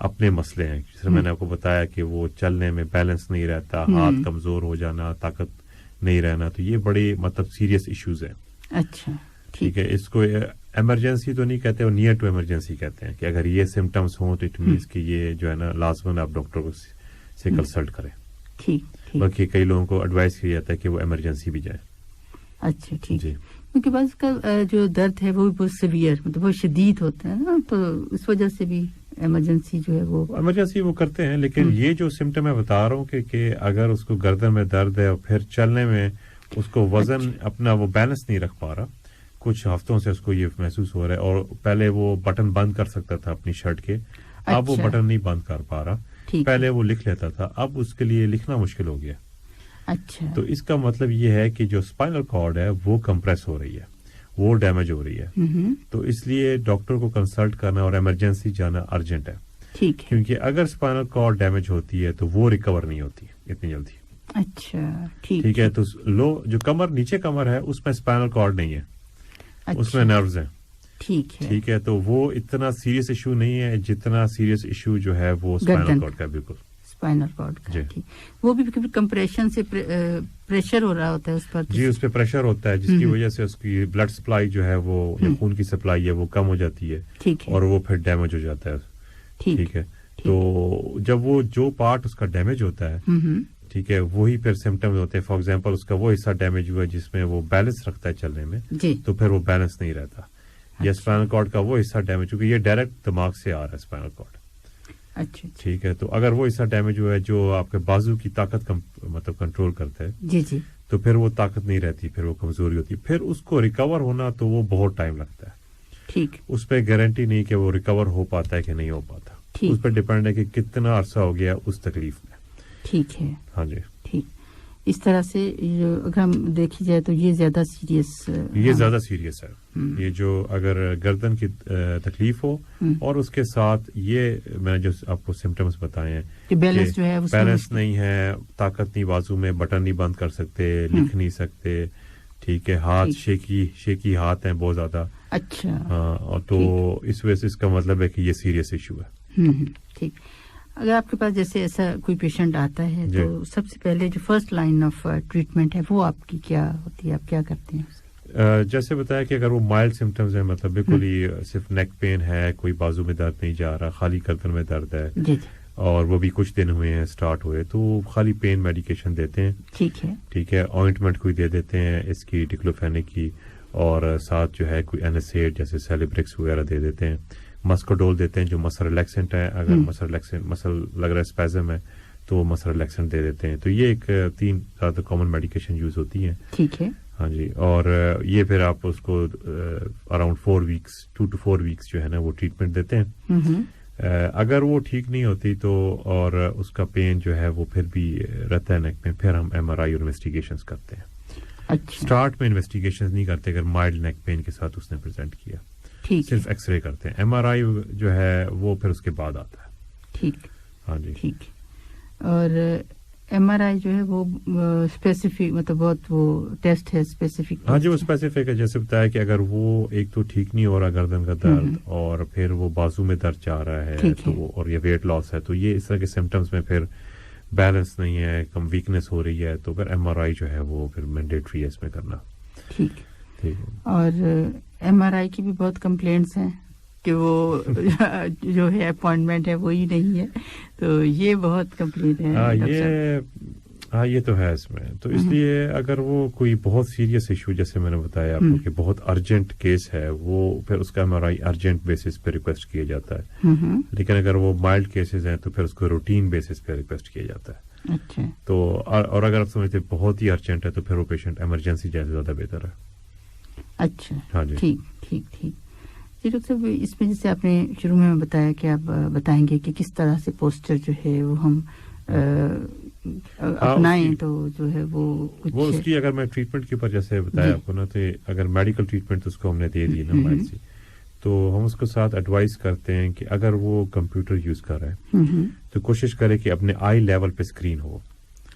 اپنے مسئلے ہیں. جس طرح میں نے آپ کو بتایا کہ وہ چلنے میں بیلنس نہیں رہتا, ہاتھ کمزور ہو جانا, طاقت نہیں رہنا, تو یہ بڑی مطلب سیریس ایشوز ہیں. اچھا ٹھیک ہے. اس کو ایمرجنسی تو نہیں کہتے, وہ نیئر ٹو ایمرجنسی کہتے ہیں کہ اگر یہ سمٹمس ہوں تو اٹ مینس کہ یہ جو ہے نا لازماً آپ ڈاکٹر کو سے کنسلٹ کریں. ٹھیک. باقی کئی لوگوں کو ایڈوائز کیا جاتا ہے کہ وہ ایمرجنسی بھی جائے. اچھا ٹھیک. جی کیونکہ بعض کا جو درد ہے وہ بھی بہت سیویئر مطلب بہت شدید ہوتا ہے نا, تو اس وجہ سے بھی ایمرجنسی جو ہے وہ ایمرجنسی وہ کرتے ہیں. لیکن یہ جو سمٹم میں بتا رہا ہوں کہ اگر اس کو گردن میں درد ہے اور پھر چلنے میں اس کو وزن اپنا وہ بیلنس نہیں رکھ پا رہا, کچھ ہفتوں سے اس کو یہ محسوس ہو رہا ہے, اور پہلے وہ بٹن بند کر سکتا تھا اپنی شرٹ کے, اب وہ بٹن نہیں بند کر پا رہا. پہلے وہ لکھ لیتا تھا, اب اس کے لیے لکھنا مشکل ہو گیا. اچھا. تو اس کا مطلب یہ ہے کہ جو اسپائنل کارڈ ہے وہ کمپریس ہو رہی ہے, وہ ڈیمیج ہو رہی ہے. تو اس لیے ڈاکٹر کو کنسلٹ کرنا اور ایمرجنسی جانا ارجنٹ ہے. ٹھیک ہے. کیونکہ اگر اسپائنل کارڈ ڈیمیج ہوتی ہے تو وہ ریکور نہیں ہوتی اتنی جلدی. اچھا ٹھیک ہے. تو جو کمر نیچے کمر ہے اس میں اسپائنل کارڈ نہیں ہے, اس میں نروز ہیں. ٹھیک ہے. تو وہ اتنا سیریس ایشو نہیں ہے جتنا سیریس ایشو جو ہے وہ اسپائنل کارڈ کا. بالکل اسپائنل کارڈ کا. وہ بھی کمپریشن سے پریشر ہو رہا ہوتا ہے اس پر. جی اس پہ پریشر ہوتا ہے جس کی وجہ سے اس کی بلڈ سپلائی جو ہے وہ خون کی سپلائی ہے وہ کم ہو جاتی ہے اور وہ پھر ڈیمیج ہو جاتا ہے. ٹھیک ہے. تو جب وہ جو پارٹ اس کا ڈیمیج ہوتا ہے ٹھیک ہے وہی پھر سمٹمز ہوتے ہیں. فار ایگزامپل اس کا وہ حصہ ڈیمیج ہوا ہے جس میں وہ بیلنس رکھتا ہے چلنے میں, تو پھر وہ بیلنس نہیں رہتا. یا اسپائنل کارڈ کا وہ حصہ ڈیمیج, کیونکہ یہ ڈائریکٹ دماغ سے آ رہا ہے اسپائنل کارڈ. اچھا. ٹھیک ہے. تو اگر وہ حصہ ڈیمیج ہوا ہے جو آپ کے بازو کی طاقت مطلب کنٹرول کرتا ہے, جی تو پھر وہ طاقت نہیں رہتی, پھر وہ کمزوری ہوتی. پھر اس کو ریکور ہونا تو وہ بہت ٹائم لگتا ہے. ٹھیک. اس پہ گارنٹی نہیں کہ وہ ریکور ہو پاتا ہے کہ نہیں ہو پاتا. اس پہ ڈیپینڈ ہے کہ کتنا عرصہ ہو گیا اس تکلیف میں. ٹھیک ہے. ہاں جی. ٹھیک. اس طرح سے اگر ہم دیکھی جائے تو یہ زیادہ سیریس ہے. یہ جو اگر گردن کی تکلیف ہو اور اس کے ساتھ یہ میں جو آپ کو سمٹمز بتائے ہیں کہ بیلنس جو ہے بیلنس نہیں ہے, طاقت نہیں بازو میں, بٹن نہیں بند کر سکتے, لکھ نہیں سکتے. ٹھیک ہے. ہاتھ شیکی ہاتھ ہیں بہت زیادہ. اچھا. ہاں. اور تو اس وجہ سے اس کا مطلب ہے کہ یہ سیریس ایشو ہے. ٹھیک. اگر آپ کے پاس جیسے ایسا کوئی پیشنٹ آتا ہے تو سب سے پہلے جو فرسٹ لائن آف ٹریٹمنٹ ہے وہ آپ کی کیا ہوتی ہے, آپ کیا کرتے ہیں؟ جیسے بتایا کہ اگر وہ مائلڈ سمٹمز ہیں, مطلب بالکل ہی صرف نیک پین ہے, کوئی بازو میں درد نہیں جا رہا, خالی گردن میں درد ہے اور وہ بھی کچھ دن ہوئے ہیں اسٹارٹ ہوئے, تو خالی پین میڈیکیشن دیتے ہیں. ٹھیک ہے. آئنٹمنٹ کوئی دے دیتے ہیں اس کی ڈکلوفینک کی, اور ساتھ جو ہے کوئی NSAID جیسے سیلیبرکس وغیرہ دے دیتے ہیں. مسکوڈول دیتے ہیں جو مسل ریلیکسنٹ ہے, اگر مسل لگ رہا ہے اسپیزم ہے تو وہ مسل ریلیکسنٹ دے دیتے ہیں. تو یہ ایک 3 زیادہ کامن میڈیکیشن یوز ہوتی ہیں. ٹھیک ہے. ہاں جی. اور یہ پھر آپ اس کو اراؤنڈ 4 ویکس 2 to 4 ویکس جو ہے نا وہ ٹریٹمنٹ دیتے ہیں. اگر وہ ٹھیک نہیں ہوتی تو اور اس کا پین جو ہے وہ پھر بھی رہتا ہے نیک میں, پھر ہم MRI اور انویسٹیگیشنز کرتے ہیں. اسٹارٹ میں انویسٹیگیشنز نہیں کرتے اگر مائلڈ نیک پین کے ساتھ اس نے پریزنٹ کیا, صرف ایکس رے کرتے ہیں. MRI جو ہے وہ پھر اس کے بعد آتا ہے. ٹھیک. ہاں جی. ٹھیک. اور MRI جو ہے وہ اسپیسیفک مطلب بہت وہ ٹیسٹ ہے اسپیسیفک. ہاں جی وہ اسپیسیفک ہے. جیسے بتایا کہ اگر وہ ایک تو ٹھیک نہیں ہو رہا گردن کا درد اور پھر وہ بازو میں درد جا رہا ہے تو اور یہ ویٹ لاس ہے, تو یہ اس طرح کے سمٹمز میں پھر بیلنس نہیں ہے, کم ویکنیس ہو رہی ہے, تو پھر MRI جو ہے وہ پھر مینڈیٹری ہے اس میں کرنا. ٹھیک. اور MRI کی بھی بہت کمپلینٹس ہیں کہ وہ جو ہے اپوائنٹمنٹ ہے وہی نہیں ہے, تو یہ بہت کمپلینٹ ہے. ہاں یہ تو ہے اس میں. تو اس لیے اگر وہ کوئی بہت سیریس ایشو جیسے میں نے بتایا آپ کو کہ بہت ارجنٹ کیس ہے, وہ پھر اس کا MRI ارجنٹ بیسس پہ ریکویسٹ کیا جاتا ہے. لیکن اگر وہ مائلڈ کیسز ہیں تو پھر اس کو روٹین بیسس پہ ریکویسٹ کیا جاتا ہے. اچھا. تو اور اگر آپ سمجھتے بہت ہی ارجنٹ ہے تو پھر وہ پیشنٹ ایمرجنسی جیسے زیادہ بہتر ہے. اچھا. ہاں جی. ٹھیک. جی ڈاکٹر صاحب, اس میں جیسے آپ نے شروع میں بتایا کہ آپ بتائیں گے کہ کس طرح سے پوسچر جو ہے وہ ہم اپنائیں تو جو ہے وہ اس کی اگر میں ٹریٹمنٹ کے اوپر جیسے بتایا آپ کو نا, تو اگر میڈیکل ٹریٹمنٹ اس کو ہم نے دے دی نا مائلڈ سی, تو ہم اس کے ساتھ ایڈوائز کرتے ہیں کہ اگر وہ کمپیوٹر یوز کر رہا ہے تو کوشش کرے کہ اپنے آئی لیول پہ اسکرین ہو.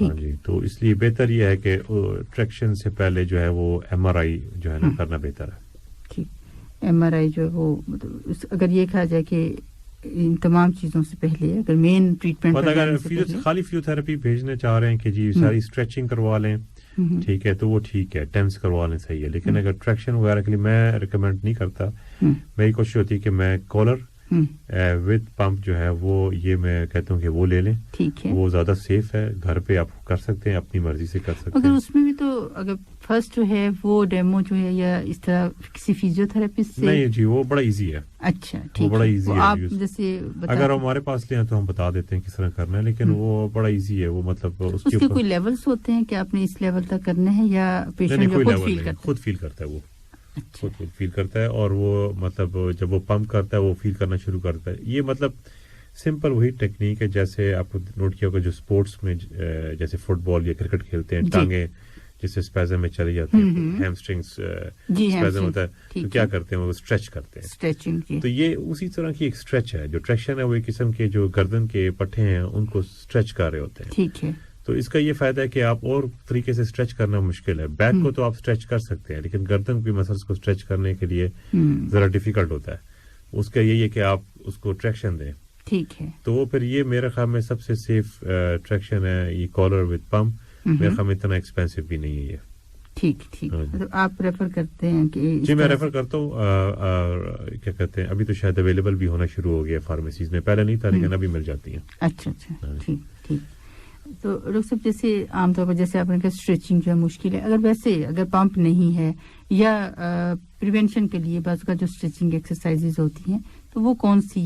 ہاں جی تو اس لیے بہتر یہ ہے کہ ٹریکشن سے پہلے جو ہے وہ ایم آر آئی جو ہے نا کرنا بہتر ہے. ٹھیک ایم آر آئی جو ہے وہ اگر یہ کہا جائے کہ ان تمام چیزوں سے پہلے اگر مین ٹریٹمنٹ اگر خالی فزیوتھیراپی بھیجنے چاہ رہے ہیں کہ جی ساری اسٹریچنگ کروا لیں ٹھیک ہے تو وہ ٹھیک ہے ٹینس کروا لیں صحیح ہے لیکن اگر ٹریکشن وغیرہ کے لیے میں ریکمینڈ نہیں کرتا. میری کوشش ہوتی ہے کہ میں کالر وتھ پمپ جو ہے وہ یہ میں کہتا ہوں کہ وہ لے لیں ٹھیک ہے وہ زیادہ سیف ہے گھر پہ آپ کر سکتے ہیں اپنی مرضی سے کر سکتے ہیں. مگر اس میں بھی تو اگر فرسٹ جو ہے وہ ڈیمو جو ہے یا اس طرح کسی فزیوتھراپسٹ سے نہیں جی وہ بڑا ایزی ہے. اچھا ٹھیک وہ بڑا ایزی ہے آپ جیسے اگر ہمارے پاس لیں تو ہم بتا دیتے ہیں کس طرح کرنا ہے لیکن وہ بڑا ایزی ہے وہ مطلب اس کے کوئی لیولز ہوتے ہیں کہ آپ نے اس لیول تک کرنا ہے یا پیشنٹ خود فیل کرتا ہے وہ خود فیل کرتا ہے اور وہ مطلب جب وہ پمپ کرتا ہے وہ فیل کرنا شروع کرتا ہے. یہ مطلب سمپل وہی ٹیکنیک ہے جیسے آپ نوٹ کیا ہوگا جو سپورٹس میں جیسے فٹ بال یا کرکٹ کھیلتے ہیں ٹانگیں جیسے اسپیزم میں چلی جاتی ہیں ہیمسٹرنگس اسپیزم ہوتا ہے تو کیا کرتے ہیں وہ اسٹریچ کرتے ہیں تو یہ اسی طرح کی ایک اسٹریچ ہے. جو ٹریکشن ہے وہ ایک قسم کے جو گردن کے پٹھے ہیں ان کو اسٹریچ کر رہے ہوتے ہیں. ٹھیک ہے تو اس کا یہ فائدہ ہے کہ آپ اور طریقے سے اسٹریچ کرنا مشکل ہے. بیک کو تو آپ اسٹریچ کر سکتے ہیں لیکن گردن کی مسلس کو اسٹریچ کرنے کے لیے ذرا ڈیفیکلٹ ہوتا ہے. اس کا یہی ہے کہ آپ اس کو ٹریکشن دیں ٹھیک ہے تو وہ پھر یہ میرے خیال میں سب سے سیف ٹریکشن ہے یہ کالر وتھ پمپ. میرے خیال میں اتنا ایکسپینسو بھی نہیں ہے یہ. ٹھیک ٹھیک آپ ریفر کرتے ہیں کہ جی میں ریفر کرتا ہوں کیا کہتے ہیں ابھی تو شاید اویلیبل بھی ہونا شروع ہو گیا فارمیسیز میں پہلے نہیں تھا لیکن ابھی مل جاتی ہیں. اچھا اچھا ٹھیک ٹھیک. تو ڈاکٹر صاحب جیسے عام طور پر جیسے آپ نے کہا اسٹریچنگ جو ہے مشکل ہے اگر ویسے اگر پمپ نہیں ہے یا پریونشن کے لیے بعض کا جو اسٹریچنگ ایکسرسائزز ہوتی ہیں تو وہ کون سی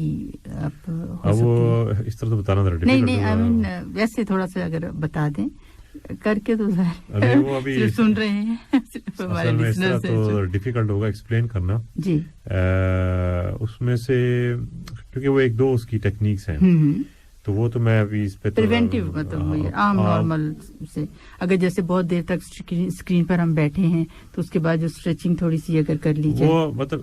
آپ وہ اس طرح تو بتانا ذرا نہیں نہیں آئی مین ویسے تھوڑا سا اگر بتا دیں کر کے تو وہ ابھی سن رہے ہیں تو ڈیفیکلٹ ہوگا ایکسپلین کرنا جی اس میں سے کیونکہ وہ ایک دو اس کی ٹیکنیکس ہیں تو وہ تو میں ابھی اس پہ پریونٹیو مطلب عام نارمل سے اگر جیسے بہت دیر تک اسکرین پر ہم بیٹھے ہیں تو اس کے بعد جو اسٹریچنگ تھوڑی سی اگر کر لی جائے وہ مطلب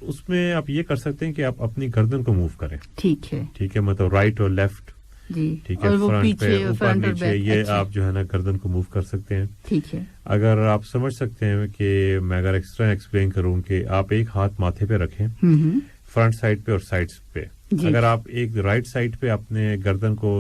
اس میں آپ یہ کر سکتے ہیں کہ آپ اپنی گردن کو موو کریں ٹھیک ہے ٹھیک ہے مطلب رائٹ اور لیفٹ جی ٹھیک ہے فرنٹ پہ اوپر نیچے یہ آپ جو ہے نا گردن کو موو کر سکتے ہیں ٹھیک ہے. اگر آپ سمجھ سکتے ہیں کہ میں اگر ایکسٹرا ایکسپلین کروں کہ آپ ایک ہاتھ ماتھے پہ رکھیں فرنٹ سائڈ پہ اور سائڈس پہ اگر آپ ایک رائٹ سائڈ پہ اپنے گردن کو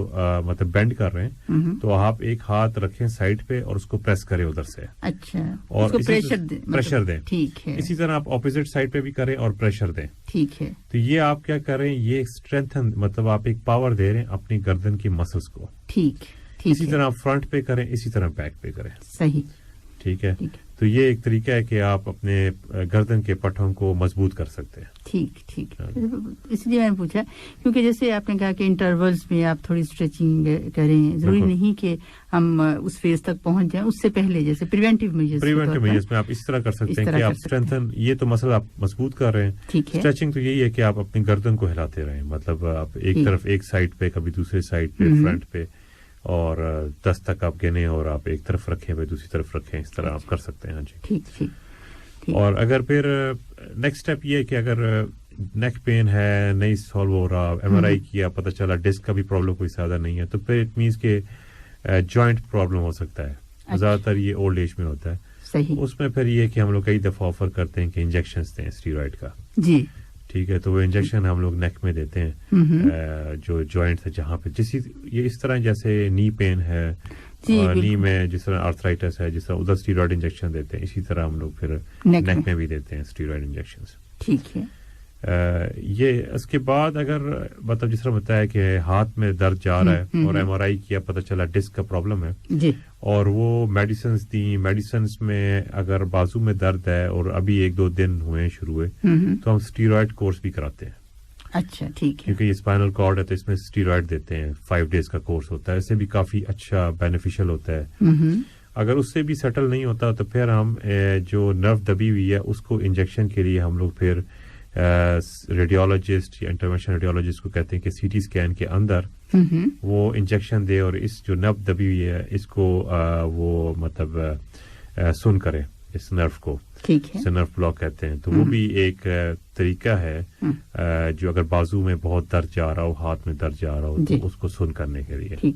مطلب بینڈ کر رہے ہیں تو آپ ایک ہاتھ رکھیں سائڈ پہ اور اس کو پریس کریں ادھر سے اچھا اور پریشر دیں ٹھیک ہے. اسی طرح آپ اپوزٹ سائڈ پہ بھی کریں اور پریشر دیں ٹھیک ہے. تو یہ آپ کیا کریں یہ اسٹرینتھن مطلب آپ ایک پاور دے رہے ہیں اپنی گردن کی مسلس کو ٹھیک اسی طرح آپ فرنٹ پہ کریں اسی طرح بیک پہ کریں صحیح ٹھیک ہے. تو یہ ایک طریقہ ہے کہ آپ اپنے گردن کے پٹھوں کو مضبوط کر سکتے ہیں. ٹھیک ٹھیک اس لیے میں نے پوچھا کیونکہ جیسے آپ نے کہا کہ انٹرولز میں آپ تھوڑی اسٹریچنگ کریں ضروری نہیں کہ ہم اس فیز تک پہنچ جائیں اس سے پہلے جیسے پریونٹیو میجرز میں آپ اس طرح کر سکتے ہیں کہ آپ اسٹرینتھن یہ تو مسئلہ آپ مضبوط کر رہے ہیں. اسٹریچنگ تو یہی ہے کہ آپ اپنی گردن کو ہلاتے رہیں مطلب آپ ایک طرف ایک سائڈ پہ کبھی دوسرے سائڈ پہ فرنٹ پہ اور 10 تک آپ گنے اور آپ ایک طرف رکھیں پہ دوسری طرف رکھیں اس طرح آپ کر سکتے ہیں. جی ٹھیک. اور اگر پھر نیکسٹ اسٹیپ یہ ہے کہ اگر نیک پین ہے نہیں سالو ہو رہا ایم آر آئی کیا پتہ چلا ڈسک کا بھی پرابلم کوئی زیادہ نہیں ہے تو پھر اٹ مینس کہ جوائنٹ پرابلم ہو سکتا ہے. زیادہ تر یہ اولڈ ایج میں ہوتا ہے. اس میں پھر یہ کہ ہم لوگ کئی دفعہ آفر کرتے ہیں کہ انجیکشنز دیں اسٹیرائڈ کا. جی ٹھیک ہے. تو وہ انجیکشن ہم لوگ نیک میں دیتے ہیں جو جوائنٹ ہے جہاں پہ یہ اس طرح جیسے نی پین ہے نی میں جس طرح آرتھرائٹس ہے جس طرح ادھر اسٹیرائڈ انجیکشن دیتے ہیں اسی طرح ہم لوگ پھر نیک میں بھی دیتے ہیں اسٹیرائڈ انجیکشن. ٹھیک ہے. یہ اس کے بعد اگر مطلب جس طرح بتایا کہ ہاتھ میں درد جا رہا ہے اور ایم آر آئی کیا پتہ چلا ڈسک کا پرابلم ہے اور وہ میڈیسنز دیں میڈیسنز میں اگر بازو میں درد ہے اور ابھی 1-2 دن ہوئے شروع ہوئے تو ہم اسٹیرائڈ کورس بھی کراتے ہیں. اچھا ٹھیک ہے. کیونکہ یہ اسپائنل کارڈ ہے تو اس میں اسٹیرائڈ دیتے ہیں 5 days کا کورس ہوتا ہے. اس سے بھی کافی اچھا بینیفیشل ہوتا ہے. اگر اس سے بھی سیٹل نہیں ہوتا تو پھر ہم جو نرو دبی ہوئی ہے اس کو انجیکشن کے لیے ہم لوگ پھر ریڈیولوجسٹ یا انٹرونشن ریڈیولوجسٹ کو کہتے ہیں کہ سی ٹی اسکین کے اندر وہ انجیکشن دے اور اس جو نرو دبی ہوئی ہے اس کو وہ مطلب سن کرے اس نرو کو نرو بلاک کہتے ہیں. تو وہ بھی ایک طریقہ ہے جو اگر بازو میں بہت درد جا رہا ہو ہاتھ میں درد جا رہا ہو تو اس کو سن کرنے کے لیے.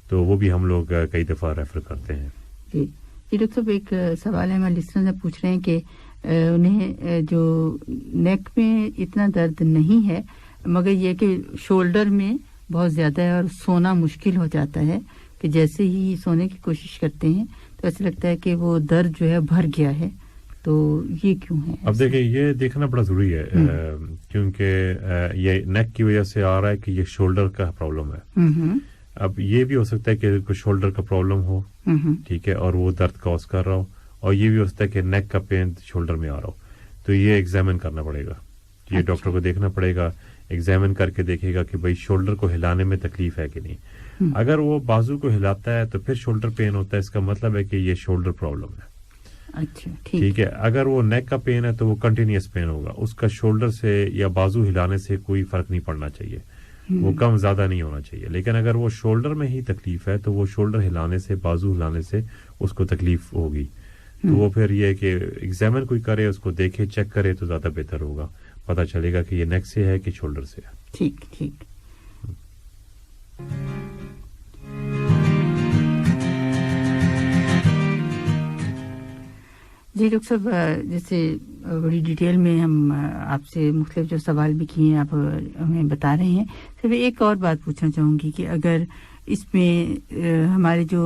تو وہ بھی ہم لوگ کئی دفعہ ریفر کرتے ہیں. جی ڈاکٹر صاحب ایک سوال ہے ہمارے لسنر سے پوچھ رہے ہیں کہ انہیں جو نیک میں اتنا درد نہیں ہے مگر یہ کہ شولڈر میں بہت زیادہ ہے اور سونا مشکل ہو جاتا ہے کہ جیسے ہی سونے کی کوشش کرتے ہیں تو ایسا لگتا ہے کہ وہ درد جو ہے بھر گیا ہے, تو یہ کیوں ہے؟ اب دیکھیں یہ دیکھنا بڑا ضروری ہے کیونکہ یہ نیک کی وجہ سے آ رہا ہے کہ یہ شولڈر کا پرابلم ہے. اب یہ بھی ہو سکتا ہے کہ کوئی شولڈر کا پرابلم ہو, ٹھیک ہے, اور وہ درد کاز کر رہا ہو, اور یہ بھی ہو سکتا ہے کہ نیک کا پین شولڈر میں آ رہا ہو. تو یہ ایگزامن کرنا پڑے گا, یہ ڈاکٹر کو دیکھنا پڑے گا, ایگزامن کر کے دیکھے گا کہ بھئی شولڈر کو ہلانے میں تکلیف ہے کہ نہیں. اگر وہ بازو کو ہلاتا ہے تو پھر شولڈر پین ہوتا ہے, اس کا مطلب ہے کہ یہ شولڈر پرابلم ہے. اچھا ٹھیک ہے. اگر وہ نیک کا پین ہے تو وہ کنٹینیوس پین ہوگا, اس کا شولڈر سے یا بازو ہلانے سے کوئی فرق نہیں پڑنا چاہیے, وہ کم زیادہ نہیں ہونا چاہیے. لیکن اگر وہ شولڈر میں ہی تکلیف ہے تو وہ شولڈر ہلانے سے, بازو ہلانے سے اس کو تکلیف ہوگی. تو وہ پھر یہ کہ ایگزامن کوئی کرے, اس کو دیکھے, چیک کرے تو زیادہ بہتر ہوگا, پتہ چلے گا کہ یہ نیک سے ہے کہ شولڈر سے ہے. ٹھیک ٹھیک. جی ڈاکٹر صاحب جیسے بڑی ڈیٹیل میں ہم آپ سے مختلف جو سوال بھی کیے ہیں آپ ہمیں بتا رہے ہیں. صرف ایک اور بات پوچھنا چاہوں گی کہ اگر اس میں ہمارے جو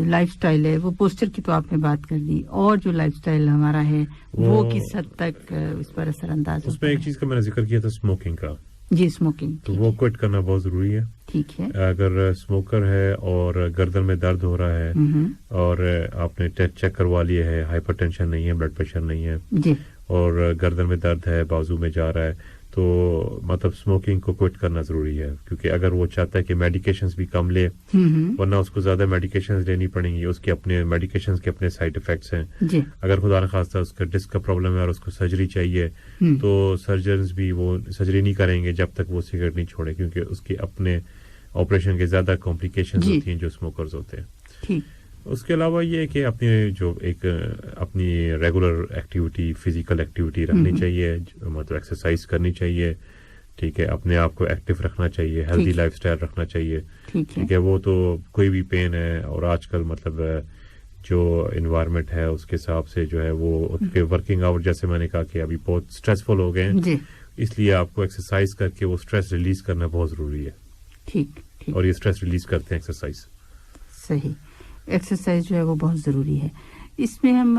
لائف سٹائل ہے وہ پوسچر کی تو آپ نے بات کر دی, اور جو لائف سٹائل ہمارا ہے وہ کس حد تک اس پر اثر انداز ہوتا ہے؟ اس میں ایک چیز کا میں نے ذکر کیا تھا, اسموکنگ کا. جی اسموکنگ, تو وہ کوئٹ کرنا بہت ضروری ہے. ٹھیک ہے. اگر اسموکر ہے اور گردن میں درد ہو رہا ہے اور آپ نے ٹیسٹ چیک کروا لیا ہے, ہائپر ٹینشن نہیں ہے, بلڈ پریشر نہیں ہے, جی, اور گردن میں درد ہے, بازو میں جا رہا ہے, تو مطلب اسموکنگ کو کوئٹ کرنا ضروری ہے. کیونکہ اگر وہ چاہتا ہے کہ میڈیکیشنز بھی کم لے, ورنہ اس کو زیادہ میڈیکیشنز لینی پڑیں گی, اس کے اپنے میڈیکیشنز کے اپنے سائڈ افیکٹس ہیں. جی, اگر خدا نخواستہ اس کا ڈسک کا پرابلم ہے اور اس کو سرجری چاہیے تو سرجنز بھی وہ سرجری نہیں کریں گے جب تک وہ سگریٹ نہیں چھوڑے, کیونکہ اس کے اپنے آپریشن کے زیادہ کمپلیکیشنز ہوتی ہیں جو اسموکرز ہوتے ہیں. ٹھیک. اس کے علاوہ یہ کہ اپنی جو ایک اپنی ریگولر ایکٹیویٹی, فزیکل ایکٹیویٹی رکھنی چاہیے, مطلب ایکسرسائز کرنی چاہیے, ٹھیک ہے, اپنے آپ کو ایکٹیو رکھنا چاہیے, ہیلدی لائف سٹائل رکھنا چاہیے, ٹھیک ہے. وہ تو کوئی بھی پین ہے, اور آج کل مطلب جو انوائرمنٹ ہے اس کے حساب سے جو ہے وہ ورکنگ آور, جیسے میں نے کہا کہ ابھی بہت اسٹریسفل ہو گئے ہیں, اس لیے آپ کو ایکسرسائز کر کے وہ اسٹریس ریلیز کرنا بہت ضروری ہے. ٹھیک, اور یہ اسٹریس ریلیز کرتے ہیں ایکسرسائز. صحیح. ایکسرسائز جو ہے وہ بہت ضروری ہے. اس میں ہم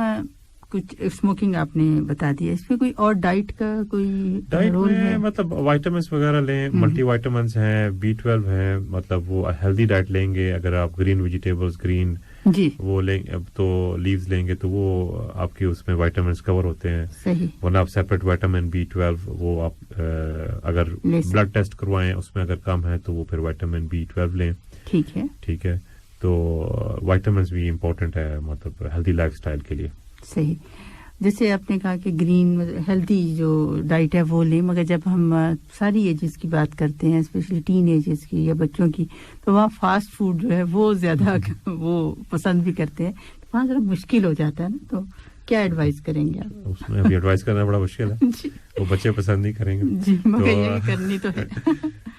کچھ اسموکنگ آپ نے بتا دیا, اس میں کوئی اور ڈائٹ کا کوئی رول ہے؟ مطلب وائٹامنس وغیرہ لیں, ملٹی وائٹامنس ہیں, B12 ہیں, مطلب وہ ہیلدی ڈائٹ لیں گے. اگر آپ گرین ویجیٹیبلز, گرین وہ لیں تو لیوز لیں گے تو وہ آپ کے اس میں وائٹامنس کور ہوتے ہیں. صحیح. ورنہ آپ سیپریٹ وائٹامن B12 وہ آپ اگر بلڈ ٹیسٹ کروائیں اس میں اگر کم ہے تو وہ پھر وائٹامن B12 لیں. ٹھیک ہے. ٹھیک ہے. تو وائٹامنس بھی امپورٹنٹ ہے مطلب ہیلدی لائف سٹائل کے لیے. صحیح. جیسے آپ نے کہا کہ گرین ہیلدی جو ڈائٹ ہے وہ لیں, مگر جب ہم ساری ایجز کی بات کرتے ہیں, اسپیشلی ٹین ایجز کی یا بچوں کی, تو وہاں فاسٹ فوڈ جو ہے وہ زیادہ وہ پسند بھی کرتے ہیں, وہاں ذرا مشکل ہو جاتا ہے نا. تو کیا ایڈوائز کریں گے آپ؟ اس میں ابھی ایڈوائز کرنا بڑا مشکل ہے, وہ بچے پسند نہیں کریں گے. جی, مگر یہ کرنی تو ہے.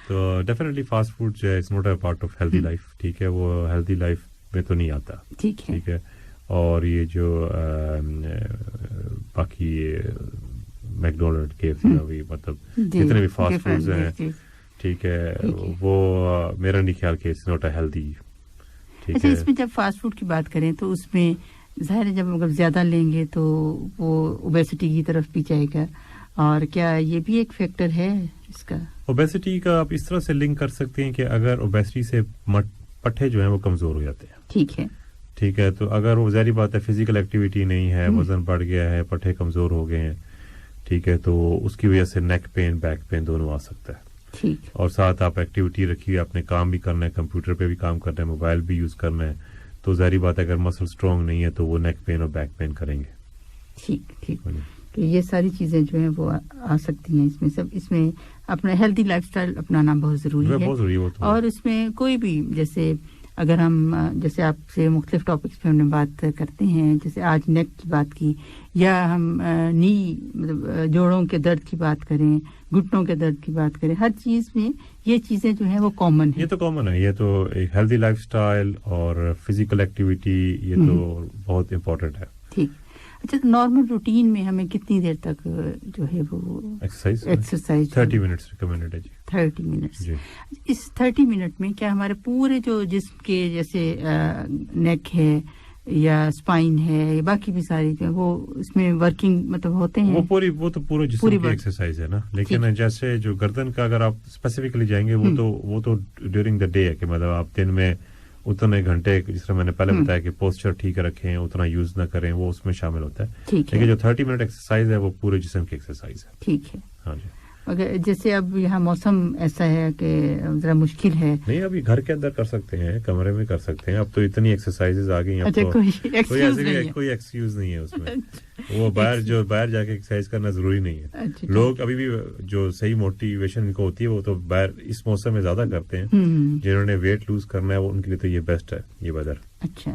تو ڈیفینیٹلی فاسٹ فوڈ جو ہے it's not a part of healthy life. ٹھیک ہے, وہ ہیلدی لائف میں تو نہیں آتا. ٹھیک ہے. ٹھیک ہے. اور یہ جو باقی میکڈونلڈ, KFC, مطلب جتنے بھی فاسٹ فوڈز ہیں, ٹھیک ہے, وہ میرا نہیں خیال کہ اٹس ناٹ اے ہیلدی. اچھا, اس میں جب فاسٹ فوڈ کی بات کریں تو اس میں ظاہر ہے جب اگر زیادہ لیں گے تو وہ اوبیسٹی کی طرف بھی جائے گا, اور کیا یہ بھی ایک فیکٹر ہے اس کا؟ اوبیسٹی کا آپ اس طرح سے لنک کر سکتے ہیں کہ اگر اوبیسٹی سے پٹھے جو ہیں وہ کمزور ہو جاتے ہیں. ٹھیک ہے. ٹھیک ہے. تو اگر وہ ظاہری بات ہے فزیکل ایکٹیویٹی نہیں ہے, وزن بڑھ گیا ہے, پٹھے کمزور ہو گئے ہیں, ٹھیک ہے, تو اس کی وجہ سے نیک پین, بیک پین دونوں آ سکتا ہے. ٹھیک. اور ساتھ آپ ایکٹیویٹی رکھیے, اپنے کام بھی کرنا ہے, کمپیوٹر پہ بھی کام کرنا ہے, موبائل بھی یوز کرنا ہے, تو ظاہری بات ہے اگر مسل اسٹرانگ نہیں ہے تو وہ نیک پین اور بیک پین کریں گے. ٹھیک ٹھیک. تو یہ ساری چیزیں جو ہیں وہ آ سکتی ہیں اس میں. سب اس میں اپنا ہیلدی لائف سٹائل اپنانا بہت ضروری ہے. بہت ضروری ہے. اور اس میں کوئی بھی جیسے اگر ہم جیسے آپ سے مختلف ٹاپکس پہ ہم نے بات کرتے ہیں، جیسے آج نیک کی بات کی، یا ہم نی مطلب جوڑوں کے درد کی بات کریں، گھٹنوں کے درد کی بات کریں، ہر چیز میں یہ چیزیں جو ہیں وہ کامن ہیں. یہ تو کامن ہے، یہ تو ایک ہیلدی لائف سٹائل اور فزیکل ایکٹیویٹی یہ تو بہت امپورٹنٹ ہے. ٹھیک. اچھا، نارمل روٹین میں ہمیں کتنی دیر تک جو ہے وہ ایکسرسائز 30 منٹس ریکمینڈڈ ہے جی. 30 منٹس. اس 30 منٹ میں کیا ہمارے پورے جو جسم کے جیسے نیک ہے یا اسپائن ہے یا باقی بھی ساری جو وہ اس میں ورکنگ مطلب ہوتے ہیں؟ وہ تو پورے جسم کی ایکسرسائز ہے نا، لیکن جیسے جو گردن کا اگر آپ اسپیسیفکلی جائیں گے وہ تو ڈیورنگ دا ڈے ہے کہ مطلب آپ دن میں اتنے گھنٹے، جس طرح میں نے پہلے بتایا کہ پوسچر ٹھیک رکھیں، اتنا یوز نہ کریں، وہ اس میں شامل ہوتا ہے. لیکن جو 30 منٹ ایکسرسائز ہے وہ پورے جسم کی ایکسرسائز ہے. ٹھیک ہے. ہاں جی. مگر جیسے اب یہاں موسم ایسا ہے کہ ذرا مشکل ہے. نہیں، ابھی گھر کے اندر کر سکتے ہیں، کمرے میں کر سکتے ہیں. اب تو اتنی ایکسرسائزز آ گئی ہیں، اب تو کوئی ایکسکیوز نہیں ہے اس میں. وہ باہر جا کے ایکسرسائز کرنا ضروری نہیں ہے. لوگ ابھی بھی جو صحیح موٹیویشن ان کو ہوتی ہے وہ تو باہر اس موسم میں زیادہ کرتے ہیں. جنہوں نے ویٹ لوز کرنا ہے وہ ان کے لیے تو یہ بیسٹ ہے یہ ویدر. اچھا،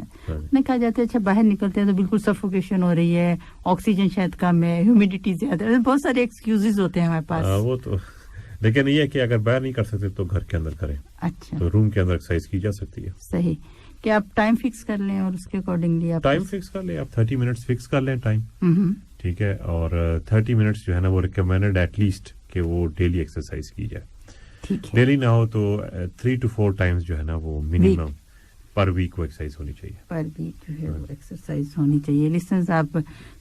میں کہا جاتا ہے اچھا باہر نکلتے ہیں تو بالکل سفوکیشن ہو رہی ہے، آکسیجن شاید کم ہے، ہیومیڈیٹی زیادہ ہے، بہت سارے ایکسکیوزز ہوتے ہیں ہمارے پاس. وہ تو لیکن یہ ہے کہ اگر باہر نہیں کر سکتے تو گھر کے اندر کریں. اچھا، تو روم کے اندر ایکسرسائز کی جا سکتی ہے. صحیح. کہ آپ ٹائم فکس کر لیں اور اس کے اکارڈنگلی آپ ٹائم فکس کر لیں. آپ 30 منٹس فکس کر لیں ٹائم. ٹھیک ہے. اور 30 منٹس جو ہے نا وہ ریکمینڈڈ ایٹ لیسٹ کہ وہ ڈیلی ایکسرسائز کی جائے. ٹھیک ہے. ڈیلی نہ ہو تو 3 to 4 ٹائمز جو ہے نا وہ منیمم پر ویک وہ ایکسرسائز ہونی چاہیے. پر ویک جو ہے وہ ایکسرسائز ہونی چاہیے. لسنرز آپ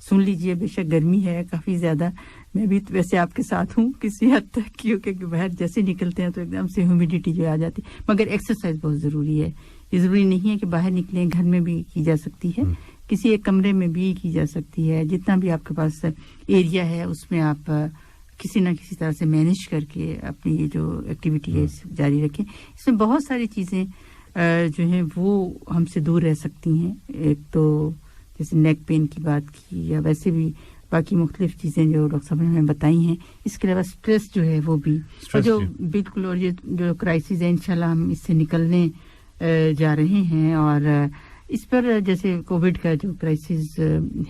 سن لیجئے، بے شک گرمی ہے کافی زیادہ. میں بھی ویسے آپ کے ساتھ ہوں کسی حد تک، کیونکہ باہر جیسے نکلتے ہیں تو ایک دم سے ہیومیڈیٹی جو آ جاتی، مگر ایکسرسائز بہت ضروری ہے. یہ ضروری نہیں ہے کہ باہر نکلیں، گھر میں بھی کی جا سکتی ہے، کسی ایک کمرے میں بھی کی جا سکتی ہے. جتنا بھی آپ کے پاس ایریا ہے اس میں آپ کسی نہ کسی طرح سے مینیج کر کے اپنی یہ جو ایکٹیویٹی ہے جاری رکھیں. اس میں بہت ساری چیزیں جو ہیں وہ ہم سے دور رہ سکتی ہیں. ایک تو جیسے نیک پین کی بات کی، یا ویسے بھی باقی مختلف چیزیں جو ڈاکٹر صاحب نے ہمیں بتائی ہیں. اس کے علاوہ اسٹریس جو ہے وہ بھی جو بالکل، اور یہ جو کرائسس ہے انشاءاللہ ہم اس سے نکلنے جا رہے ہیں. اور اس پر جیسے کووڈ کا جو کرائسس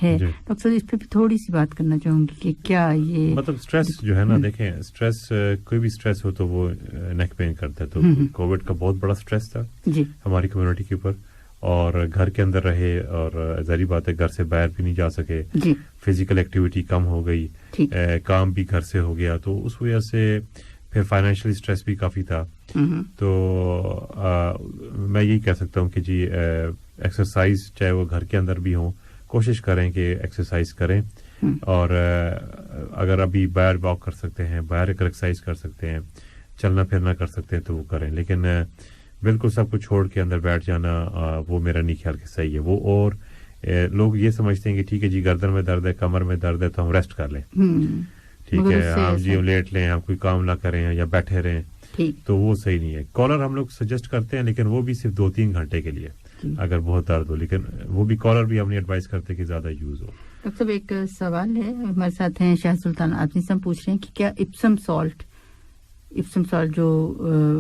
ہے ڈاکٹر صاحب، اس پہ بھی تھوڑی سی بات کرنا چاہوں گی کہ کیا یہ مطلب اسٹریس جو ہے نا، دیکھیں اسٹریس کوئی بھی اسٹریس ہو تو وہ نیک پین کرتا ہے. تو کووڈ کا بہت بڑا اسٹریس تھا ہماری کمیونٹی کے اوپر، اور گھر کے اندر رہے، اور ظاہری بات ہے گھر سے باہر بھی نہیں جا سکے. فزیکل ایکٹیویٹی کم ہو گئی، کام بھی گھر سے ہو گیا، تو اس وجہ سے پھر فائنینشیل اسٹریس بھی کافی تھا. تو میں یہی کہہ سکتا ہوں کہ جی ایکسرسائز چاہے وہ گھر کے اندر بھی ہوں، کوشش کریں کہ ایکسرسائز کریں. اور اگر ابھی باہر واک کر سکتے ہیں، باہر ایکسرسائز کر سکتے ہیں، چلنا پھرنا کر سکتے ہیں تو وہ کریں. لیکن بالکل سب کچھ چھوڑ کے اندر بیٹھ جانا وہ میرا نہیں خیال کہ صحیح ہے. وہ اور لوگ یہ سمجھتے ہیں کہ ٹھیک ہے جی گردن میں درد ہے، کمر میں درد ہے تو ہم ریسٹ کر لیں. ٹھیک ہے، ہم جی لیٹ لیں، ہم کوئی کام نہ کریں یا بیٹھے رہیں، تو وہ صحیح نہیں ہے. کالر ہم لوگ سجیسٹ کرتے ہیں، لیکن وہ بھی صرف 2-3 گھنٹے کے لیے اگر بہت درد ہو. لیکن وہ بھی کالر بھی ہم نہیں ایڈوائز کرتے کہ زیادہ یوز ہو. ڈاکٹر صاحب ایک سوال ہے ہمارے ساتھ ہیں شاہ سلطان آدمی صاحب، پوچھ رہے ہیں کہ کیا ایپسم سالٹ جو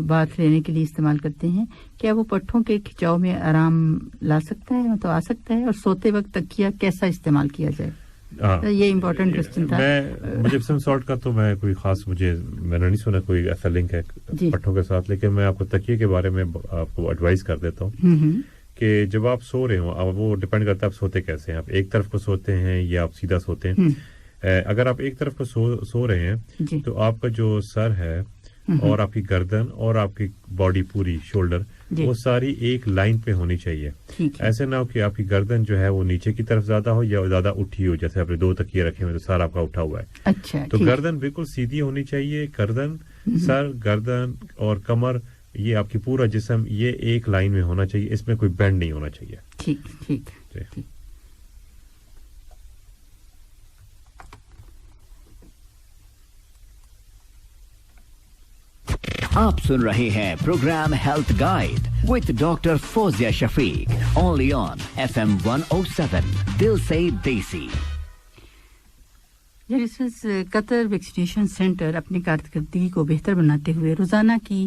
باتھ لینے کے لیے استعمال کرتے ہیں، کیا وہ پٹھوں کے کھچاؤ میں آرام لا سکتا ہے، مطلب آ سکتا ہے؟ اور سوتے وقت تکیہ کیسا استعمال کیا جائے؟ یہ امپورٹنٹ کوسچن تھا. مجھے ایپسم سالٹ کا تو میں کوئی خاص میں نے نہیں سنا کوئی ایسا لنک ہے پٹھوں کے ساتھ. لیکن میں آپ کو تکیے کے بارے میں آپ کو ایڈوائز کر دیتا ہوں کہ جب آپ سو رہے ہوں، اب وہ ڈپینڈ کرتا ہے آپ سوتے کیسے ہیں. آپ ایک طرف کو سوتے ہیں یا آپ سیدھا سوتے ہیں. اگر آپ ایک طرف کو سو رہے ہیں تو آپ کا جو سر ہے اور آپ کی گردن اور آپ کی باڈی پوری شولڈر وہ ساری ایک لائن پہ ہونی چاہیے. ایسے نہ ہو کہ آپ کی گردن جو ہے وہ نیچے کی طرف زیادہ ہو یا زیادہ اٹھی ہو. جیسے آپ نے 2 تکیے رکھے ہوئے تو سر آپ کا اٹھا ہوا ہے. اچھا، تو گردن بالکل سیدھی ہونی چاہیے. گردن، سر، گردن اور کمر، یہ آپ کی پورا جسم یہ ایک لائن میں ہونا چاہیے. اس میں کوئی بینڈ نہیں ہونا چاہیے. ٹھیک. آپ سن رہے ہیں programme health guide with doctor Fouzia Shafiq, only on FM 107 دل سے دیسی. قطر ویکسینیشن سینٹر اپنی کارکردگی کو بہتر بناتے ہوئے روزانہ کی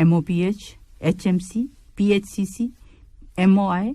MOPH, HMC, PHCC, MOI